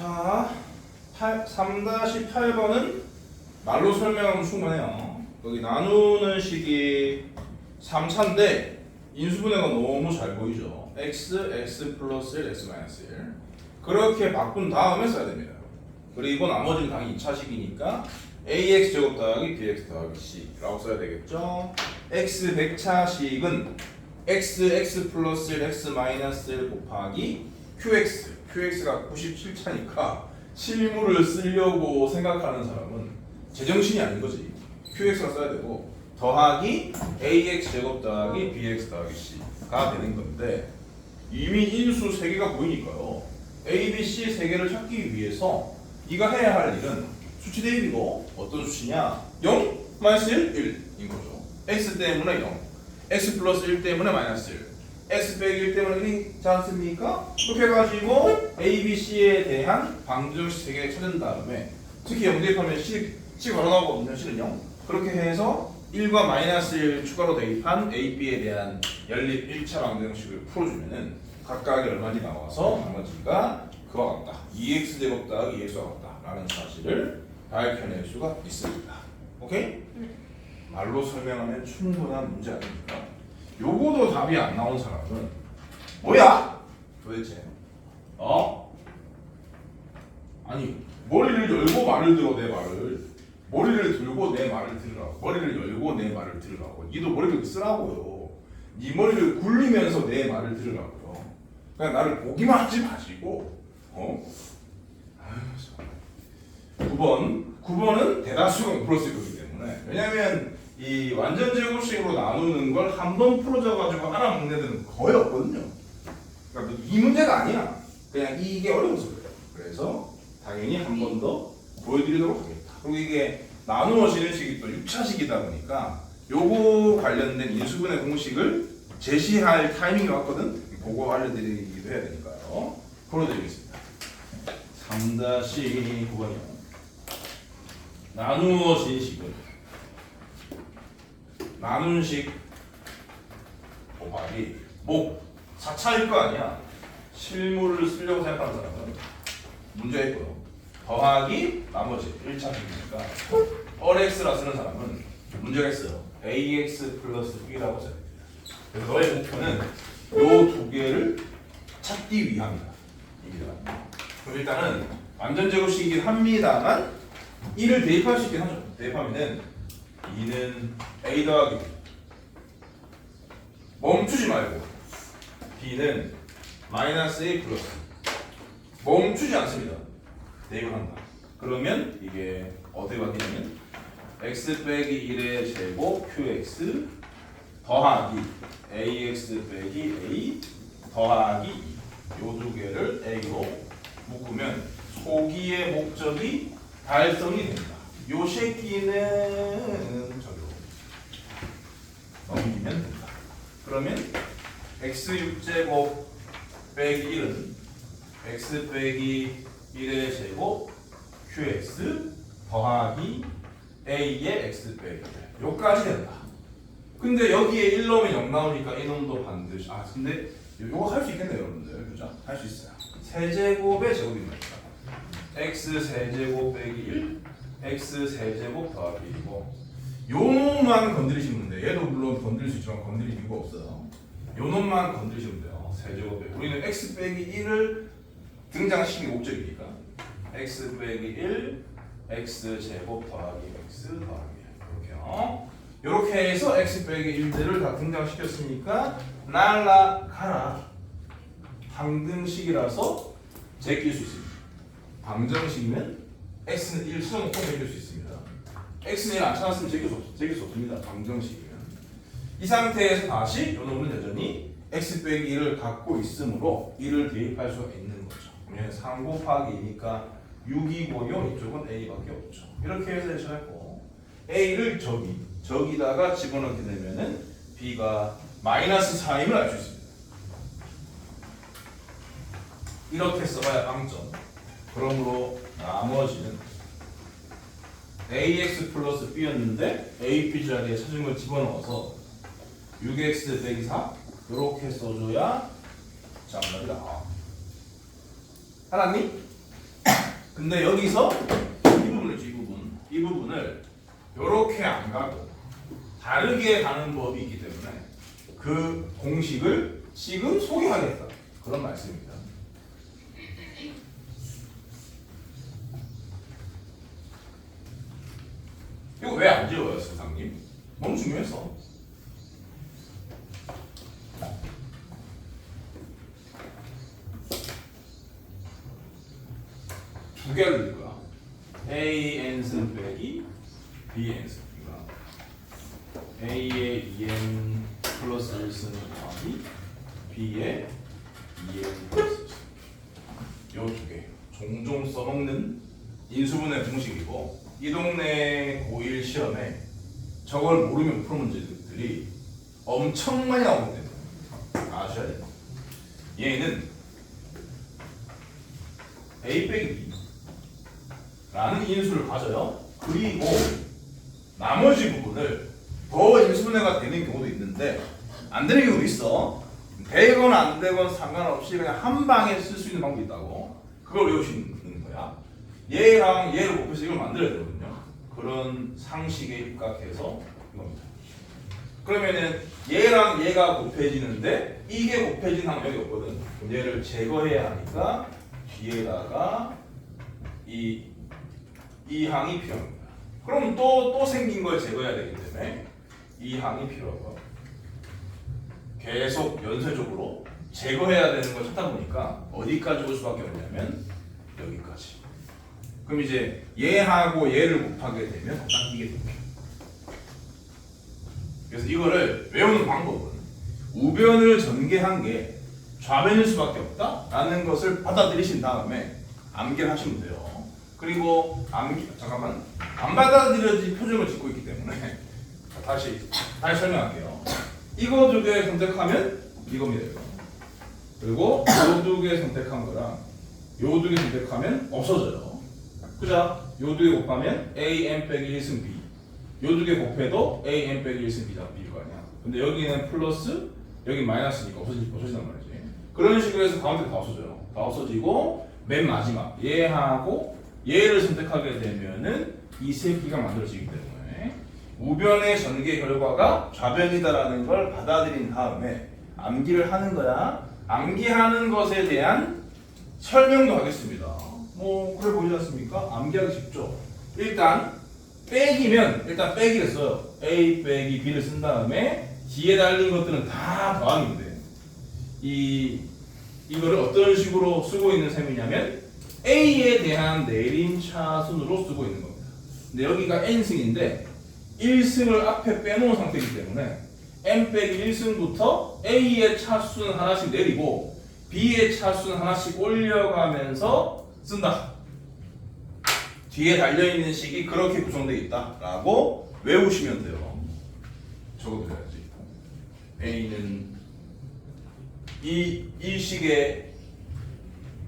자, 3-8번은 말로 설명하면 충분해요. 여기 나누는 식이 3차인데 인수분해가 너무 잘 보이죠. x 플러스 1, x 마이너스 1 그렇게 바꾼 다음에 써야 됩니다. 그리고 나머지는 당연히 2차식이니까 ax 제곱 더하기 bx 더하기 c라고 써야 되겠죠. x 100차식은 x 플러스 1, x 마이너스 1 곱하기 qx가 97차니까 실물을 쓰려고 생각하는 사람은 제정신이 아닌 거지. qx가 써야 되고 더하기 ax 제곱 더하기 bx 더하기 c가 되는 건데 이미 인수 3개가 보이니까요. a, b, c 3개를 찾기 위해서 네가 해야 할 일은 수치 대입이고 어떤 수치냐? 0, 마이너스 1, 1인 거죠. x 때문에 0, x 플러스 1 때문에 마이너스 1, x 빼기 1 때문에 1이지 않습니까? 그렇게 해가지고 a, b, c에 대한 방정식 3개 찾은 다음에 특히 0 대입하면 c 바로 나오거든요. c는 0. 그렇게 해서 1과 마이너스 1 추가로 대입한 a, b에 대한 연립 1차 방정식을 풀어주면은 각각이 얼마인지 나와서 나머지가 그와 같다. 2x 제곱 더하기 2x와 같다. 라는 사실을 밝혀낼 수가 있습니다. 오케이? 말로 설명하면 충분한 문제 아닙니까? 요거도 답이 안 나온 사람은 뭐야? 도대체 아니 머리를 열고 말을 들어 내 말을 머리를 들고 내 말을 들으라고 머리를 열고 내 말을 들으라고 니도 머리를 쓰라고요. 니 머리를 굴리면서 내 말을 들으라고요. 그냥 나를 보기만 하지 마시고 9번은 대다수가 플러스 거기 때문에 왜냐면 이 완전 제곱식으로 나누는 걸 한 번 풀어져가지고 알아먹는 애들은 거의 없거든요. 그러니까 이 문제가 아니야. 그냥 이게 어려워서 그래요. 그래서 당연히 한 번 더 보여드리도록 하겠다. 그리고 이게 나누어지는 식이 또 6차식이다 보니까 요거 관련된 인수분해 공식을 제시할 타이밍이 왔거든. 그거 알려드리기도 해야 되니까요. 풀어드리겠습니다. 3-9번이요. 나누어진 식은 나눈 식 곱하기 목 4차일 거 아니야. 실물을 쓰려고 생각하는 사람은 문제 있고요. 더하기 나머지 1차식이니까 얼x라 쓰는 사람은 문제가 있어요. ax 플러스 b라고 써야 됩니다. 그래서 너의 목표는 요 두 개를 찾기 위함이다. 그럼 일단은 완전 제곱식이긴 합니다만 1을 대입할 수 있긴 하죠. 대입하면은 2는 a 더하기 b 멈추지 말고 b는 마이너스 a 플러스 멈추지 않습니다. 대입을 한다. 그러면 이게 어떻게 바뀌냐면 x 빼기 1의 제곱 qx 더하기 ax 빼기 a 더하기 2 요 두 개를 a로 묶으면 소기의 목적이 달성이 됩니다. 요 새끼는 저기로 넘기면 된다. 그러면 x 6제곱 빼기 1은 x 빼기 1의 제곱 qx 더하기 a의 x 빼기 1 요까지 된다. 근데 여기에 1 넣으면 0 나오니까 이놈도 반드시 근데 요거 할 수 있겠네요 여러분들. 그죠? 할 수 있어요. 세제곱의 제곱입니다. x 세제곱 빼기 1 x 세제곱 더하기 1이고 요 놈만 건드리시면 돼요. 얘도 물론 건드릴 수 있지만 건드릴 이유가 없어요. 요 놈만 건드리시면 돼요. 세제곱 빼기 우리는 x 빼기 1을 등장시키는 게 목적이니까 x 빼기 1 x 제곱 더하기 x 더하기 1 이렇게요. 이렇게 해서 x 빼기 1들을 다 등장시켰으니까 날라가라. 항등식이라서 제낄 수 있습니다. 방정식이면 x는 1 수정놓고 제낄 수 있습니다. x는 1 안 찾았으면 제낄 수 없습니다. 방정식이면. 이 상태에서 다시 요 놈은 여전히 x 빼기 1을 갖고 있으므로 1을 대입할 수가 있는 거죠. 그러면 3 곱하기 2니까 6이고요. 이쪽은 a밖에 없죠. 이렇게 해서 해석했고 a를 저기다가 집어넣게 되면은 b가 마이너스 4임을 알 수 있습니다. 이렇게 써봐야 빵점. 그러므로 나머지는 ax 플러스 b였는데 a, b 자리에 찾은 걸 집어넣어서 6x 빼기 4 이렇게 써줘야 정답이 나와. 알았니? 근데 여기서 이 부분을 이 부분을 이렇게 안 가고 다르게 가는 법이 있기 때문에 그 공식을 지금 소개하겠다 그런 말씀입니다. 이거 왜 안 지워요, 선생님? 너무 중요해서. 두 개를 넣을 거야. A n승 빼기 B n승. 그러니까 A의 2n 플러스 1승 더하기 B의 2n 플러스 1승. 요 두 개. 종종 써먹는 인수분해 공식이고 이 동네 고1 시험에 저걸 모르면 풀 문제들이 엄청 많이 나오기 때문에 아셔야 돼요. 얘는 A 빼기 B 라는 인수를 가져요. 그리고 나머지 부분을 더 인수분해가 되는 경우도 있는데 안 되는 경우도 있어. 되건 안 되건 상관없이 그냥 한 방에 쓸 수 있는 방법이 있다고. 그걸 외우시는 거야. 얘랑 얘를 곱해서 이걸 만들어야 되거든요. 그런 상식에 입각해서 이겁니다. 그러면은 얘랑 얘가 곱해지는데 이게 곱해진 항목이 없거든. 그럼 얘를 제거해야 하니까 뒤에다가 이 항이 필요합니다. 그럼 또 생긴 걸 제거해야 되기 때문에 이 항이 필요하고 계속 연쇄적으로 제거해야 되는 걸 찾다 보니까 어디까지 올 수밖에 없냐면 여기까지. 그럼 이제 얘하고 얘를 곱하게 되면 딱 이게 됩니다. 그래서 이거를 외우는 방법은 우변을 전개한 게 좌변일 수밖에 없다라는 것을 받아들이신 다음에 암기를 하시면 돼요. 그리고 잠깐만 안 받아들여진 표정을 짓고 있기 때문에 다시 설명할게요. 이거 두 개 선택하면 이겁니다. 이거. 그리고 요 두 개 선택한 거랑 요 두 개 선택하면 없어져요. 그죠? 요 두 개 곱하면 A n 빼기 1승 B. 요 두 개 곱해도 A n 빼기 1승 B다 B일 거 아니야. 근데 여기는 플러스, 여기 마이너스니까 없어진단 말이지. 그런 식으로 해서 가운데 다 없어져요. 다 없어지고 맨 마지막 얘하고 얘를 선택하게 되면은 이 새끼가 만들어지기 때문에 우변의 전개 결과가 좌변이다라는 걸 받아들인 다음에 암기를 하는 거야. 암기하는 것에 대한 설명도 하겠습니다. 뭐 그래 보이지 않습니까? 암기하기 쉽죠. 일단 빼기면 일단 빼기를 써요. A 빼기 B를 쓴 다음에 뒤에 달린 것들은 다 더함인데 이거를 어떤 식으로 쓰고 있는 셈이냐면 A에 대한 내림차순으로 쓰고 있는 겁니다. 근데 여기가 n승인데 1승을 앞에 빼놓은 상태이기 때문에 n 빼기 1승부터 A의 차수는 하나씩 내리고 B의 차수는 하나씩 올려가면서 쓴다. 뒤에 달려있는 식이 그렇게 구성되어 있다라고 외우시면 돼요. 적어드려야지. A는 이 식의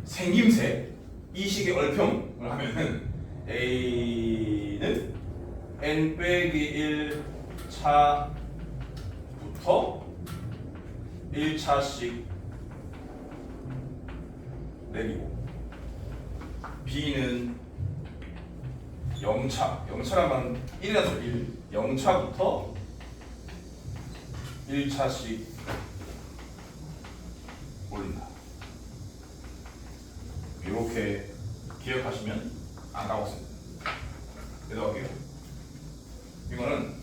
생김새, 이 식의 얼평을 하면은 A는 n 빼기 1차부터 1차씩 내리고 B는 0차라면 1이라서 1, 0차부터 1차씩 올린다. 이렇게 기억하시면 안 까먹습니다. 계속할게요. 이거는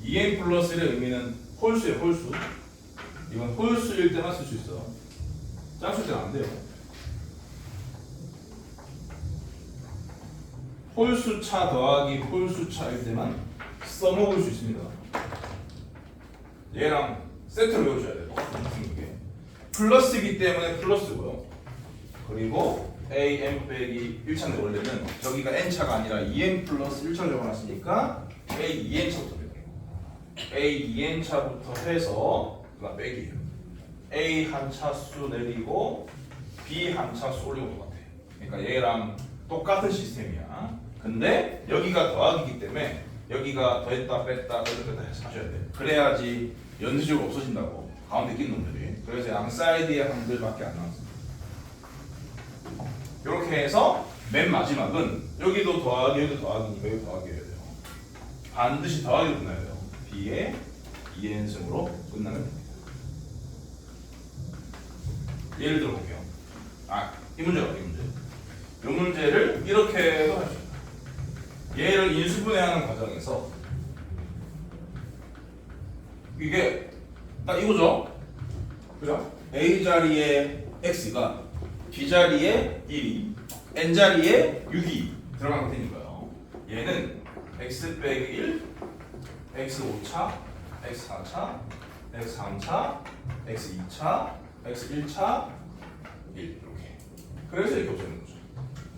2n 플러스 1의 의미는 홀수예요, 홀수. 이건 홀수일 때만 쓸 수 있어. 짝수일 때는 안 돼요. 홀수차 더하기 홀수차일 때만 써먹을 수 있습니다. 얘랑 세트로 외워줘야 돼요. 이게 플러스이기 때문에 플러스고요. 그리고 a n 빼기 1차인데 원래는 저기가 n차가 아니라 2n 플러스 1차를 적어놨으니까 a 2n차부터입니다. a 2n차부터 해서 그가 빼기예요. a 한 차수 내리고 b 한 차수 올리고 똑같아. 그러니까 얘랑 똑같은 시스템이야. 근데 여기가 더하기이기 때문에 여기가 더했다 뺐다 더했다 해서 하셔야 돼. 그래야지 연쇄적으로 없어진다고. 가운데 낀 놈들이. 그래서 양 사이드의 항들밖에 안 나왔습니다. 이렇게 해서 맨 마지막은 여기도 더하기 여기도 더하기니까 여기 더하기 해야 돼요. 반드시 더하기로 끝나야 돼요. b의 2n승으로 끝나면 됩니다. 예를 들어 볼게요. 이 문제가 이 문제. 이 문제를 이렇게도 할 수 있다. 얘를 인수분해하는 과정에서 이게 딱 이거죠. 그죠? A 자리에 x가 B 자리에 1이 n 자리에 6이 들어간 상태니까요. 얘는 x 빼기 1, x 5차, x 4차, x 3차, x 2차, x 1차, 1 이렇게. 그래서 이렇게 없애는 거죠.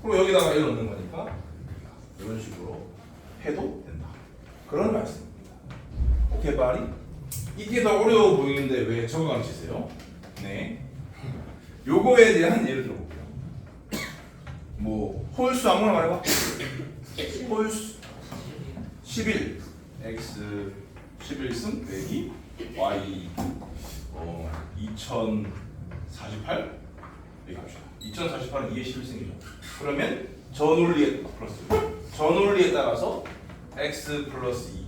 그럼 여기다가 1 넣는 거니까 이런 식으로 해도 된다. 그런 말씀입니다. 오케이, 바리? 이게 더 어려워 보이는데 왜 저거 안 치세요? 네. 요거에 대한 예를 들어볼게요. 뭐 홀수 아무나 말해봐. 홀수 11 x 11승 빼기 y 2048 이렇게 합시다. 2048은 2의 11승이죠. 그러면 저 논리에 플러스 저 논리에 따라서 x 플러스 2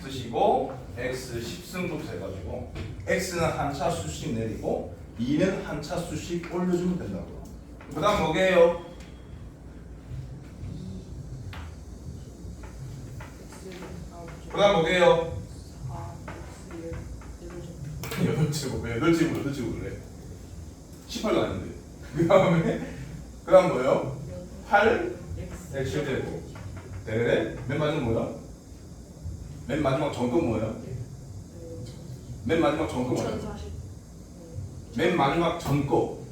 쓰시고 x 10승부터 해가지고 x는 한 차 수씩 내리고 2는 한 차 수씩 올려주면 된다고요. 그 다음 뭐게요? 그 다음 뭐게요? 8제곱 왜 8제곱 그래? 18도 아닌데. 그 다음 뭐예요? 8 x7제곱 네. 맨 마지막 뭐야? 맨 마지막 정금 뭐예요? 맨 마지막 정금 뭐예요? 맨 마지막 전거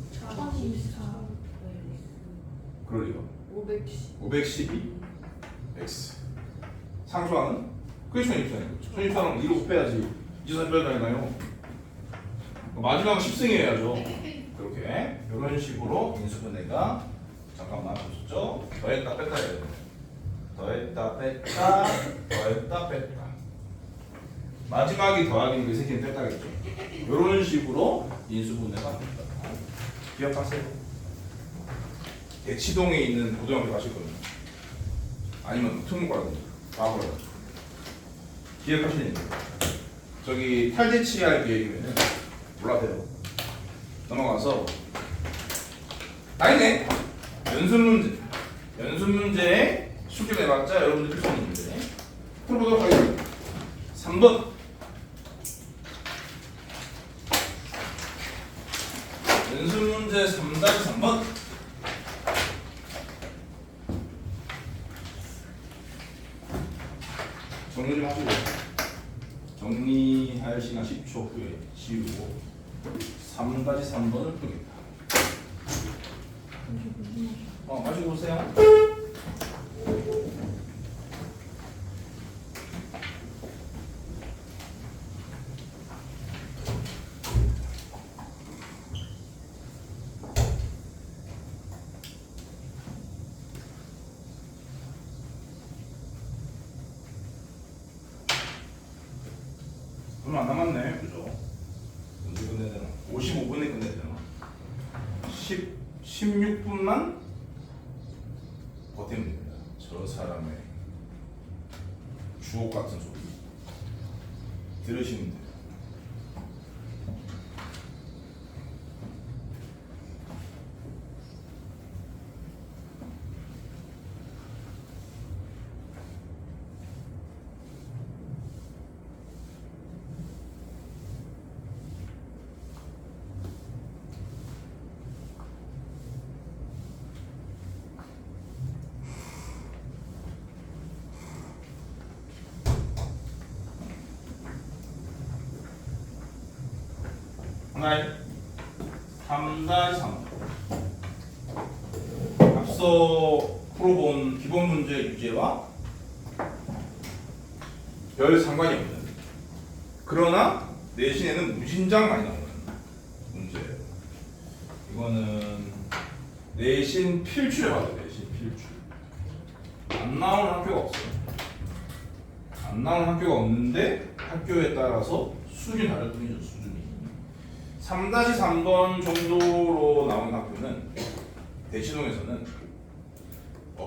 그럴 리가 512 x 상수하는? 그게 1224니까 1224는 2로 곱해야지 224 빼야되나요? 마지막은 10승이어야죠. 그렇게 이런 식으로 인수분해가 잠깐만 보셨죠? 더했다 뺐다 해야 돼요. 더했다 뺐다 더했다 뺐다 마지막이 더하기니까 이 새끼는 뺐다겠죠. 이런 식으로 인수분해가 됩니다. 기억하세요. 대치동에 있는 고등학교 가실 거예요. 아니면 특목고라든지 과거라든지 기억하시는 거예요. 저기 탈대치 할 계획이면 몰라도요. 넘어가서 아니네. 연습 문제에 숙제 내봤자 여러분들 필수 있는 문제 풀어보도록 하겠습니다. 3번 연습 문제 3-3번 정리 좀 하시고 정리할 시간 10초 후에 지우고 3-3번을 풀겠다. 마시고 오세요. 얼마 안 남았네, 그죠? 언제 끝내야 되나? 55분에 끝내야 되나? 16분만 버티면 됩니다. 저 사람의 주옥 같은 소리 들으시면 돼요. 하나의 3-3 앞서 풀어본 기본 문제 유제와 별 상관이 없는 그러나 내신에는 무진장 많이 나오는 문제예요. 이거는 내신 필출에 봐도 내신 필출 안 나오는 학교가 없어요. 안 나오는 학교가 없는데 학교에 따라서 수준이 다를 뿐이죠. 수준이 3-3번 정도로 나오는 학교는 대치동에서는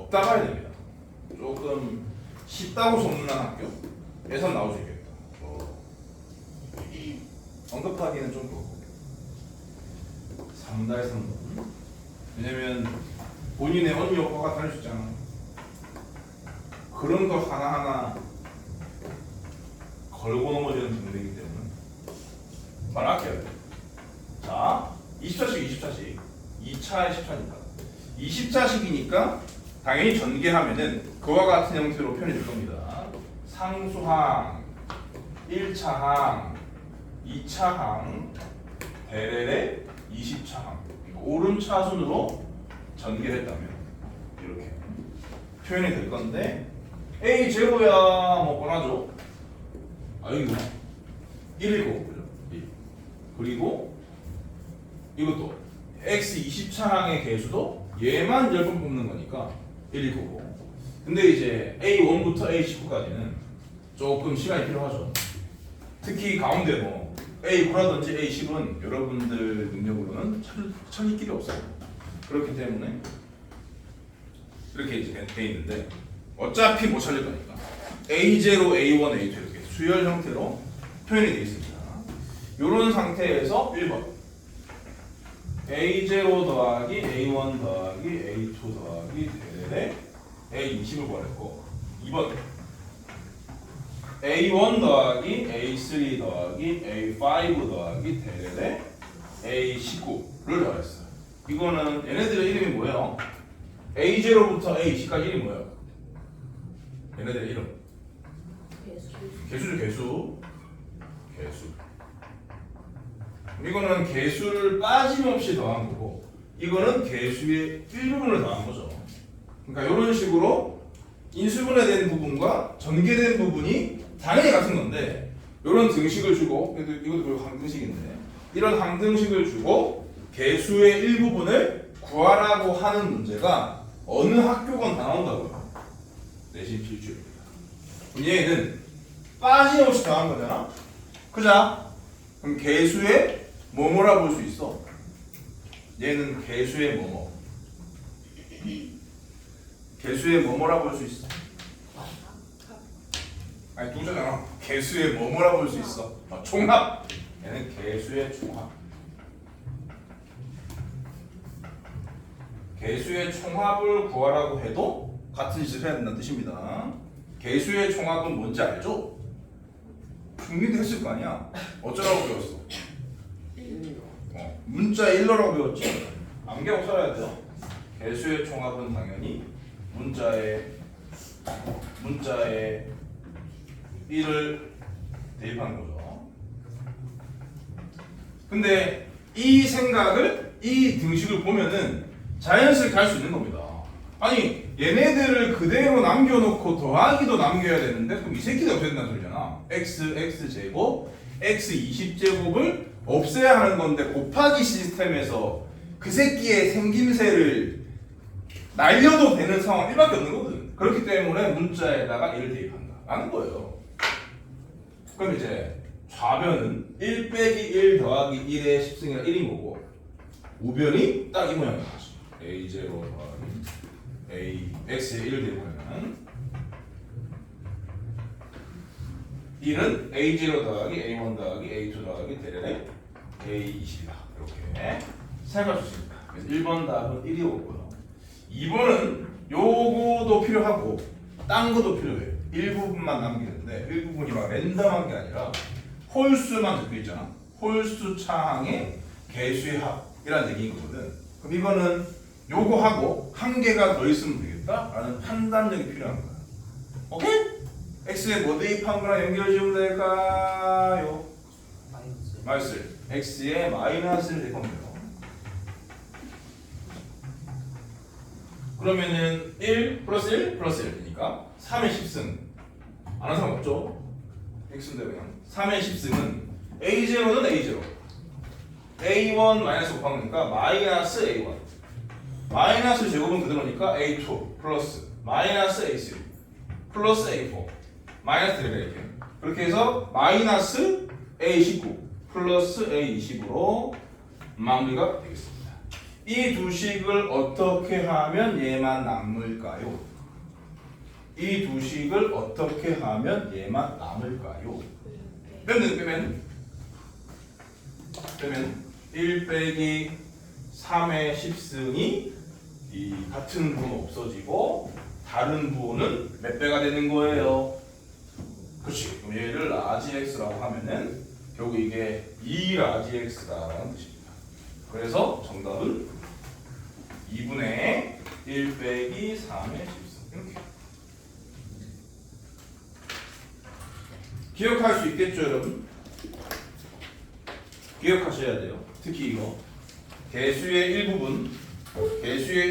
없다 봐야 됩니다. 조금 쉽다고 소문난 학교에선 나올 수 있겠다. 언급하기는 좀 그렇고 3달 3번. 왜냐면 본인의 언니 오빠가 다닐 수 있잖아. 그런 거 하나하나 걸고 넘어지는 분들이기 때문에 말할게요. 자, 20차식 20차식 2차에 10차니까 20차식이니까 당연히 전개하면은 그와 같은 형태로 표현이 될 겁니다. 상수항, 1차항, 2차항, 대레레 20차항. 오름차순으로 전개를 했다면 이렇게 표현이 될 건데 A 제곱야 뭐 뻔하죠. 아이고 1이고 그죠? 1. 그리고 이것도 x 20차항의 개수도 얘만 10번 뽑는 거니까 1일 거고. 근데 이제 A1부터 A19까지는 조금 시간이 필요하죠. 특히 가운데 뭐 A9라든지 A10은 여러분들 능력으로는 찾을 길이 없어요. 그렇기 때문에 이렇게 이제 돼 있는데 어차피 못 찾을 거니까 A0, A1, A2 이렇게 수열 형태로 표현이 되어 있습니다. 이런 상태에서 1번 A0 더하기 A1 더하기 A2 더하기 대레레 A20을 구하랬고 2번 A1 더하기 A3 더하기 A5 더하기 대레레 A19를 더했어요. 이거는 얘네들의 이름이 뭐예요? A0부터 A20까지 이름이 뭐예요? 얘네들의 이름 개수죠. 개수. 이거는 개수를 빠짐없이 더한 거고 이거는 개수의 일부분을 더한 거죠. 그러니까 이런 식으로 인수분해된 부분과 전개된 부분이 당연히 같은 건데 이런 등식을 주고 이것도 항등식인데 이런 항등식을 주고 개수의 일부분을 구하라고 하는 문제가 어느 학교건 다 나온다고요. 내신 필주입니다. 얘는 빠짐없이 더한 거잖아. 그자? 그럼 개수의 뭐뭐라 볼 수 있어? 얘는 개수의 뭐뭐. 개수의 뭐뭐라 볼 수 있어? 아니 동사잖아. 개수의 뭐뭐라 볼 수 있어? 총합. 얘는 개수의 총합. 개수의 총합을 구하라고 해도 같은 짓을 해야 된다는 뜻입니다. 개수의 총합은 뭔지 알죠? 중리도 했을 거 아니야. 어쩌라고 배웠어? 문자 1로라고 배웠지. 암기하고 살아야 돼요. 개수의 총합은 당연히 문자에 1을 대입하는 거죠. 근데 이 생각을 이 등식을 보면은 자연스럽게 할 수 있는 겁니다. 아니 얘네들을 그대로 남겨놓고 더하기도 남겨야 되는데 그럼 이 새끼가 없애야 된다는 소리잖아. x제곱 x20제곱을 없애야 하는 건데 곱하기 시스템에서 그 새끼의 생김새를 날려도 되는 상황 1밖에 없는 거거든. 그렇기 때문에 문자에다가 1을 대입한다 라는 거예요. 그럼 이제 좌변은 1 빼기 1 더하기 1의 10승이라 1인 거고 우변이 딱 이 모양인 거지. A0 더하기 x에 1을 대입하면 1은 A0 더하기 A1 더하기 A2 더하기 대략 A20이다. 이렇게 생각할 수 있습니다. 그래서 1번 답은 1이 오고요. 2번은 요거도 필요하고 딴 것도 필요해. 일부분만 남기는데 일부분이 막 랜덤한 게 아니라 홀수만 적혀 있잖아. 홀수 차항의 개수의 합이라는 얘기인 거거든. 그럼 이거는 요거 하고 한 개가 더 있으면 되겠다라는 판단력이 필요한 거야. 오케이? x에 뭐 대입한 거랑 연결 지으면 될까요? 마이너스. x에 마이너스를 대입하면 돼요. 그러면은 1 플러스 1 플러스 1이니까 3의 10승 안 한 사람 없죠? x인데 그냥 3의 10승은 A0는 A0 A1 마이너스 곱한 거니까 마이너스 A1 마이너스 제곱은 그대로니까 A2 플러스 마이너스 A3 플러스 A4 마이너스 드레가 이렇게 그렇게 해서 마이너스 A19 플러스 A20으로 마무리가 되겠습니다. 이 두 식을 어떻게 하면 얘만 남을까요? 이 두 식을 어떻게 하면 얘만 남을까요? 빼면 1 빼기 3의 10승이 이 같은 부호는 없어지고 다른 부호는 몇 배가 되는 거예요? 그렇지. 그럼 얘를 라지 x라고 하면은 결국 이게 2 라지 x다라는 뜻입니다. 그래서 정답은 2분의 1 빼기 3의 10승 이렇게 기억할 수 있겠죠, 여러분? 기억하셔야 돼요. 특히 이거 개수의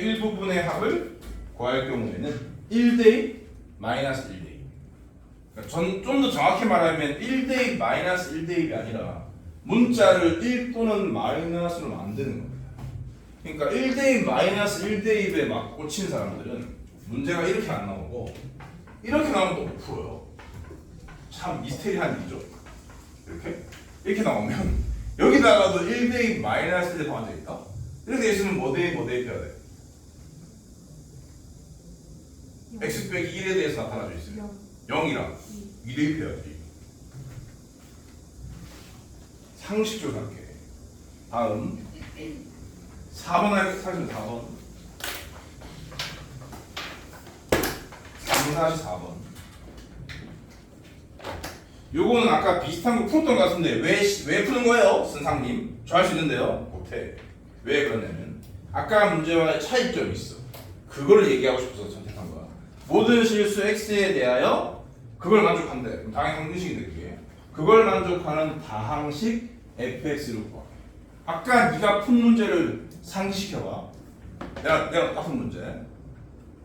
일부분의 합을 구할 경우에는 1대2 마이너스 1대2. 그러니까 좀 더 정확히 말하면 1대2 마이너스 1대2이 아니라 문자를 1 또는 마이너스로 만드는 겁니다. 그러니까 1대2 마이너스 1대2에 막 꽂힌 사람들은 문제가 이렇게 안 나오고 이렇게 나오면 또 못 풀어요. 참 미스테리한 일이죠. 이렇게 나오면 여기다가도 1대2 마이너스 1대 더한 적 있다. 이렇게 돼 있으면 뭐 대입 펴야 돼? x 빼기 1에 대해서 나타나져 있어요. 0이랑 2 대입해야지. 상식적으로 생각해. 다음 4번 할게. 사실 4번 4번 요거는 아까 비슷한 거 풀었던 것 같은데 왜 푸는 거예요? 선생님 저 할 수 있는데요. 못해. 왜 그러냐면 아까 문제와의 차이점이 있어. 그거를 얘기하고 싶어서 선택한 거야. 모든 실수 x에 대하여 그걸 만족한대. 그럼 당연히 항등식인데 그걸 만족하는 다항식 fx를 구하래. 아까 네가 푼 문제를 상기시켜봐. 내가 푼 문제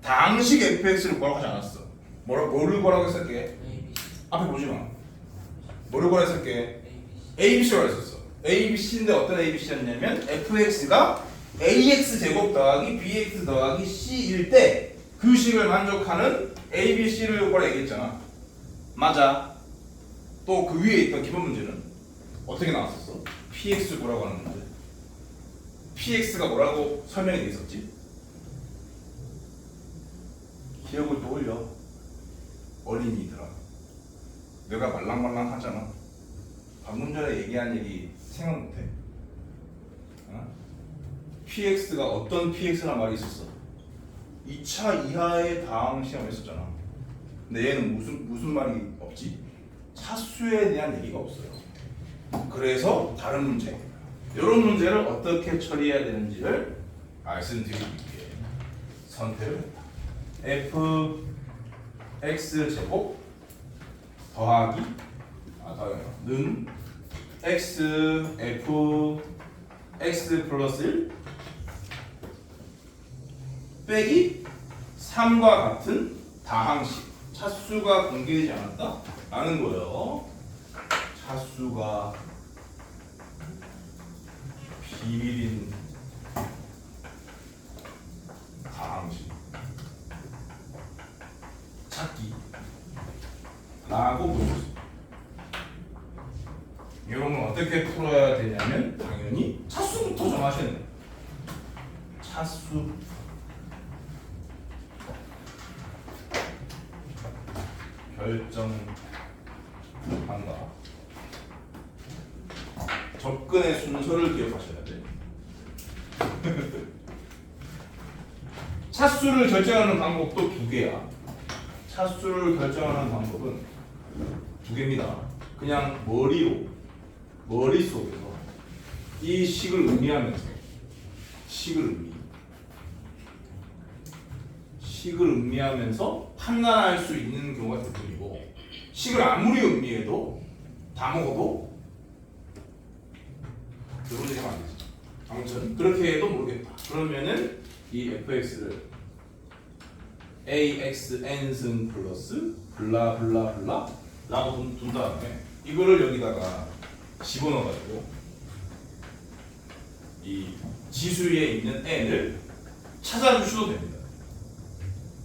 다항식 fx를 구하라고 하지 않았어. 뭐를 구하라고 했을게? 앞에 보지 마. 뭐를 구하라고 했을게? ABC라고 했었어. ABC인데 어떤 ABC였냐면 fx가 ax 제곱 더하기 bx 더하기 c일 때 그 식을 만족하는 ABC를 구하라 얘기했잖아. 맞아. 또 그 위에 있던 기본 문제는 어떻게 나왔었어? px 구하라고 하는 문제. px가 뭐라고 설명이 돼 있었지? 기억을 떠올려. 어린이들아. 내가 말랑말랑 하잖아. 방금 전에 얘기한 얘기 생각 못해? 어? px가 어떤 px란 말이 있었어? 2차 이하의 다항 시험에 있었잖아. 근데 얘는 무슨 말이 없지? 차수에 대한 얘기가 없어요. 그래서 다른 문제. 이런 문제를 어떻게 처리해야 되는지를 말씀드리기 위해 선택을 했다. fx 제곱 더하기 는 x f x 플러스 1 빼기 3과 같은 다항식 차수가 공개되지 않았다 라는 거예요. 차수가 비밀인 다항식 찾기 라고 보여줬습니다. 이런 건 어떻게 풀어야 되냐면 당연히 차수부터 정하셔야 돼요. 차수 결정한다. 접근의 순서를 기억하셔야 돼. 차수를 결정하는 방법도 두 개야. 차수를 결정하는 방법은 두 개입니다. 그냥 머릿속에서 이 식을 음미하면서 식을 음미하면서 판단할 수 있는 경우가 대부분이고 식을 아무리 음미해도 다 먹어도 대부분이 되면 안 되지. 아무튼 그렇게 해도 모르겠다. 그러면은 이 fx를 axn승 플러스 블라블라블라 라고 둔 다음에 이거를 여기다가 집어넣어가지고 이 지수에 있는 n을 찾아주셔도 됩니다.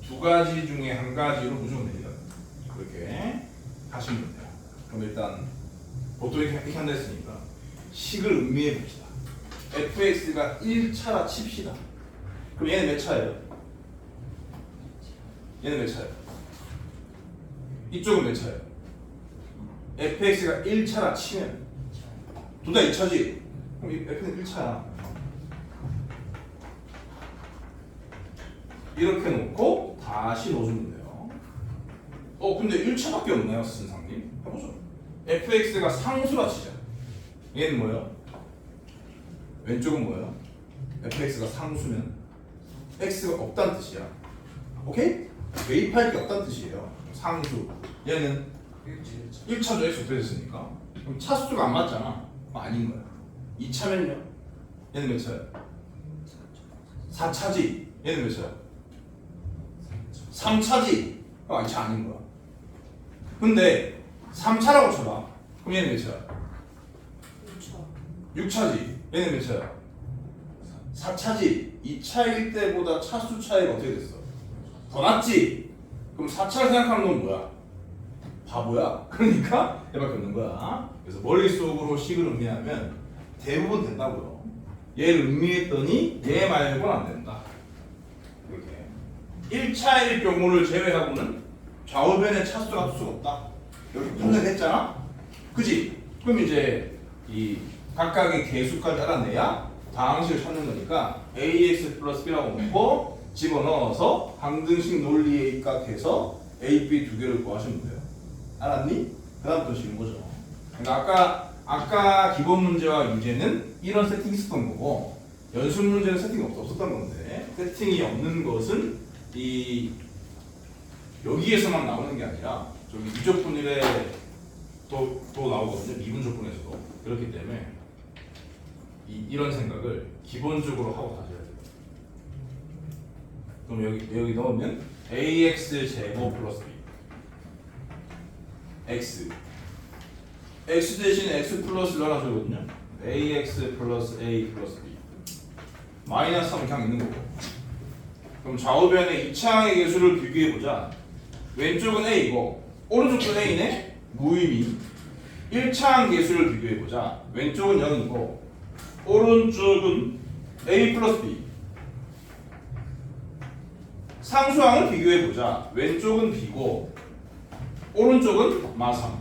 두 가지 중에 한 가지로 보시면 됩니다. 그렇게 하시면 돼요. 그럼 일단 보통 이렇게 한다 했으니까 식을 음미해 봅시다. fx가 1차라 칩시다. 그럼 얘는 몇 차예요? 얘는 몇 차예요? 이쪽은 몇 차예요? fx가 1차라 치면 둘 다 2차지? 그럼 이 f는 1차야. 이렇게 놓고 다시 넣어주면 돼요. 근데 1차밖에 없네요, 선생님. 해보죠. fx가 상수라 치자. 얘는 뭐예요? 왼쪽은 뭐예요? fx가 상수면 x가 없다는 뜻이야. 오케이? 대입할 게 없다는 뜻이에요. 상수. 얘는 1차죠. x 어떻게 됐으니까. 그럼 차수가 안 맞잖아. 아닌 거야. 2차면요? 얘는 몇 차야? 4차지. 얘는 몇 차야? 3차지. 2차 아닌 거야. 근데 3차라고 쳐봐. 그럼 얘는 몇 차야? 6차지. 얘는 몇 차야? 4차지. 2차일 때보다 차수 차이가 어떻게 됐어? 더 낮지? 그럼 4차를 생각하면 넌 뭐야? 바보야. 그러니까 얘밖에 없는 거야. 그래서 머릿속으로 식을 음미하면 대부분 된다고요. 얘를 음미했더니 얘 말고는 안 된다. 이렇게 1차일 경우를 제외하고는 좌우변의 차수가 합 수가 없다. 여기 분석했잖아? 그지? 그럼 이제 이 각각의 개수까지 알아내야 다항식을 찾는 거니까 ax 플러스 b라고 놓고 집어넣어서 항등식 논리에 입각해서 a, b 두 개를 구하시면 돼요. 알았니? 그 다음부터 쉬운 거죠. 그러니까 아까 기본 문제와 유제는 이런 세팅이 있었던 거고 연습 문제는 세팅이 없었던 건데 세팅이 없는 것은 이 여기에서만 나오는 게 아니라 저기 미적분일에 또 나오거든요. 미분적분에서도. 그렇기 때문에 이런 생각을 기본적으로 하고 가셔야 돼요. 그럼 여기 넣으면 ax 제곱 플러스 b x 대신 x 플러스를 하나 주거든요. ax 플러스 a 플러스 b 마이너스 3은 그냥 있는 거고. 그럼 좌우변의 2차항의 개수를 비교해보자. 왼쪽은 a이고 오른쪽도 a네? 무의미. 1차항 개수를 비교해보자. 왼쪽은 0이고 오른쪽은 a 플러스 b. 상수항을 비교해보자. 왼쪽은 b고 오른쪽은 마3.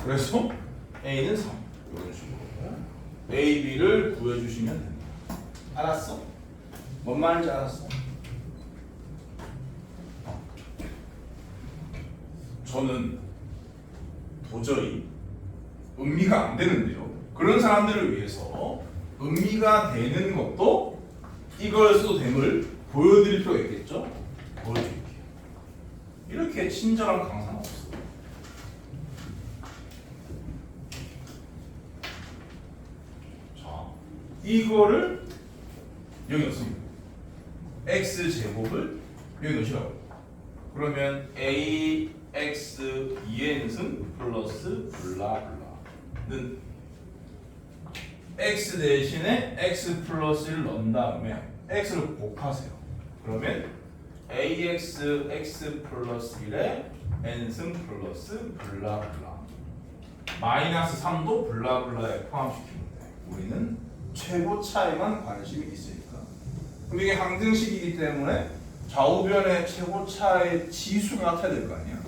그래서 a는 3. 이런 식으로 a, b를 구해주시면 됩니다. 알았어? 뭔 말인지 알았어? 저는 도저히 음미가 안 되는데요. 그런 사람들을 위해서 음미가 되는 것도 이걸 써도 됨을 보여드릴 필요가 있겠죠? 보여드릴게요. 이렇게 친절한 강사는 없어요. 자, 이거를 여기 넣습니다. x 제곱을 여기 넣으시라고. 그러면 ax 2n승 플러스 블라블라는 x 대신에 x 플러스를 넣은 다음에 x를 곱하세요. 그러면 ax x 플러스 1에 n승 플러스 블라블라 마이너스 3도 블라블라에 포함시키면 돼. 우리는 최고차에만 관심이 있으니까. 그럼 이게 항등식이기 때문에 좌우변의 최고차의 지수가 나타나야 될 거 아니야.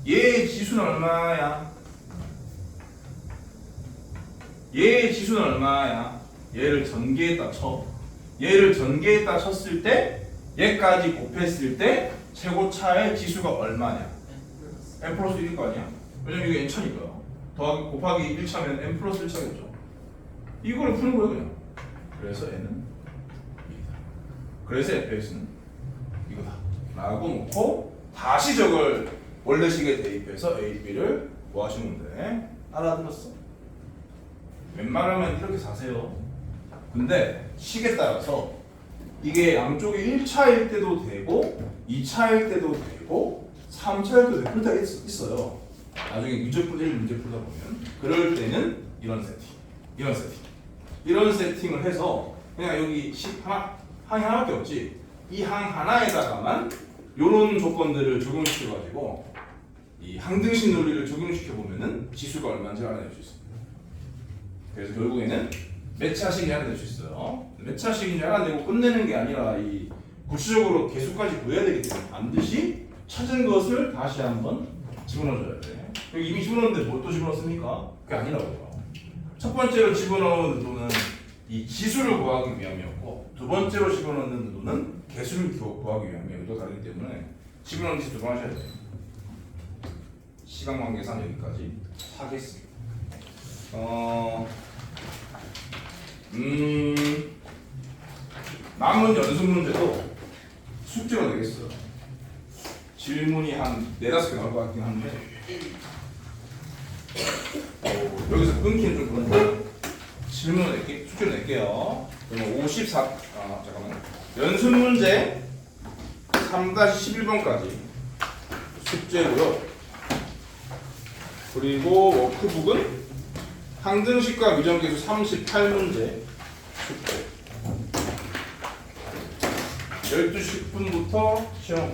얘의 지수는 얼마야? 얘의 지수는 얼마야? 얘를 전개했다 쳐. 얘를 전개했다 쳤을 때 얘까지 곱했을 때 최고차의 지수가 얼마냐? n 플러스 1일 거 아니야? 왜냐면 이게 n차니까요. 더하기 곱하기 1차면 n 플러스 1차겠죠. 이거를 푸는 거예요 그냥. 그래서 n은 2다. 그래서 fx는 이거다 라고 놓고 다시 저걸 원래식에 대입해서 a, b를 구하시면 돼. 알아들었어? 웬만하면 이렇게 사세요. 근데 식에 따라서 이게 양쪽이 1차일 때도 되고 2차일 때도 되고 3차일 때도 되고 다 있어요. 나중에 미적분 1 문제 풀다 보면 그럴 때는 이런 세팅을 해서 그냥 여기 식 항이 하나밖에 없지. 이 항 하나에다가만 이런 조건들을 적용시켜가지고 이 항등식 논리를 적용시켜 보면은 지수가 얼마인지 알아낼 수 있습니다. 그래서 결국에는 몇 차씩 할아낼 수 있어요. 몇 차씩 이제 할아내고 끝내는 게 아니라 이 구체적으로 개수까지 구해야 되기 때문에 반드시 찾은 것을 다시 한번 집어넣어줘야 돼. 여기 이미 집어넣었는데 뭘 또 집어넣습니까? 그게 아니라고요. 첫 번째로 집어넣은 의도는 이 지수를 구하기 위함이었고 두 번째로 집어넣는 의도는 개수를 구하기 위함이 의도가 다르기 때문에 집어넣는 짓 두 번 하셔야 돼요. 시간 관계상 여기까지 하겠습니다. 남은 연습 문제도 숙제로 내겠어요. 질문이 한 4-5개 나올 것 같긴 한데 여기서 끊기는 좀 그런데 질문을 낼게, 숙제로 낼게요. 그러면 54, 잠깐만. 연습 문제 3-11번까지 숙제고요. 그리고 워크북은 항등식과 미정계수 38문제 숙제. 12시 10분부터 시험.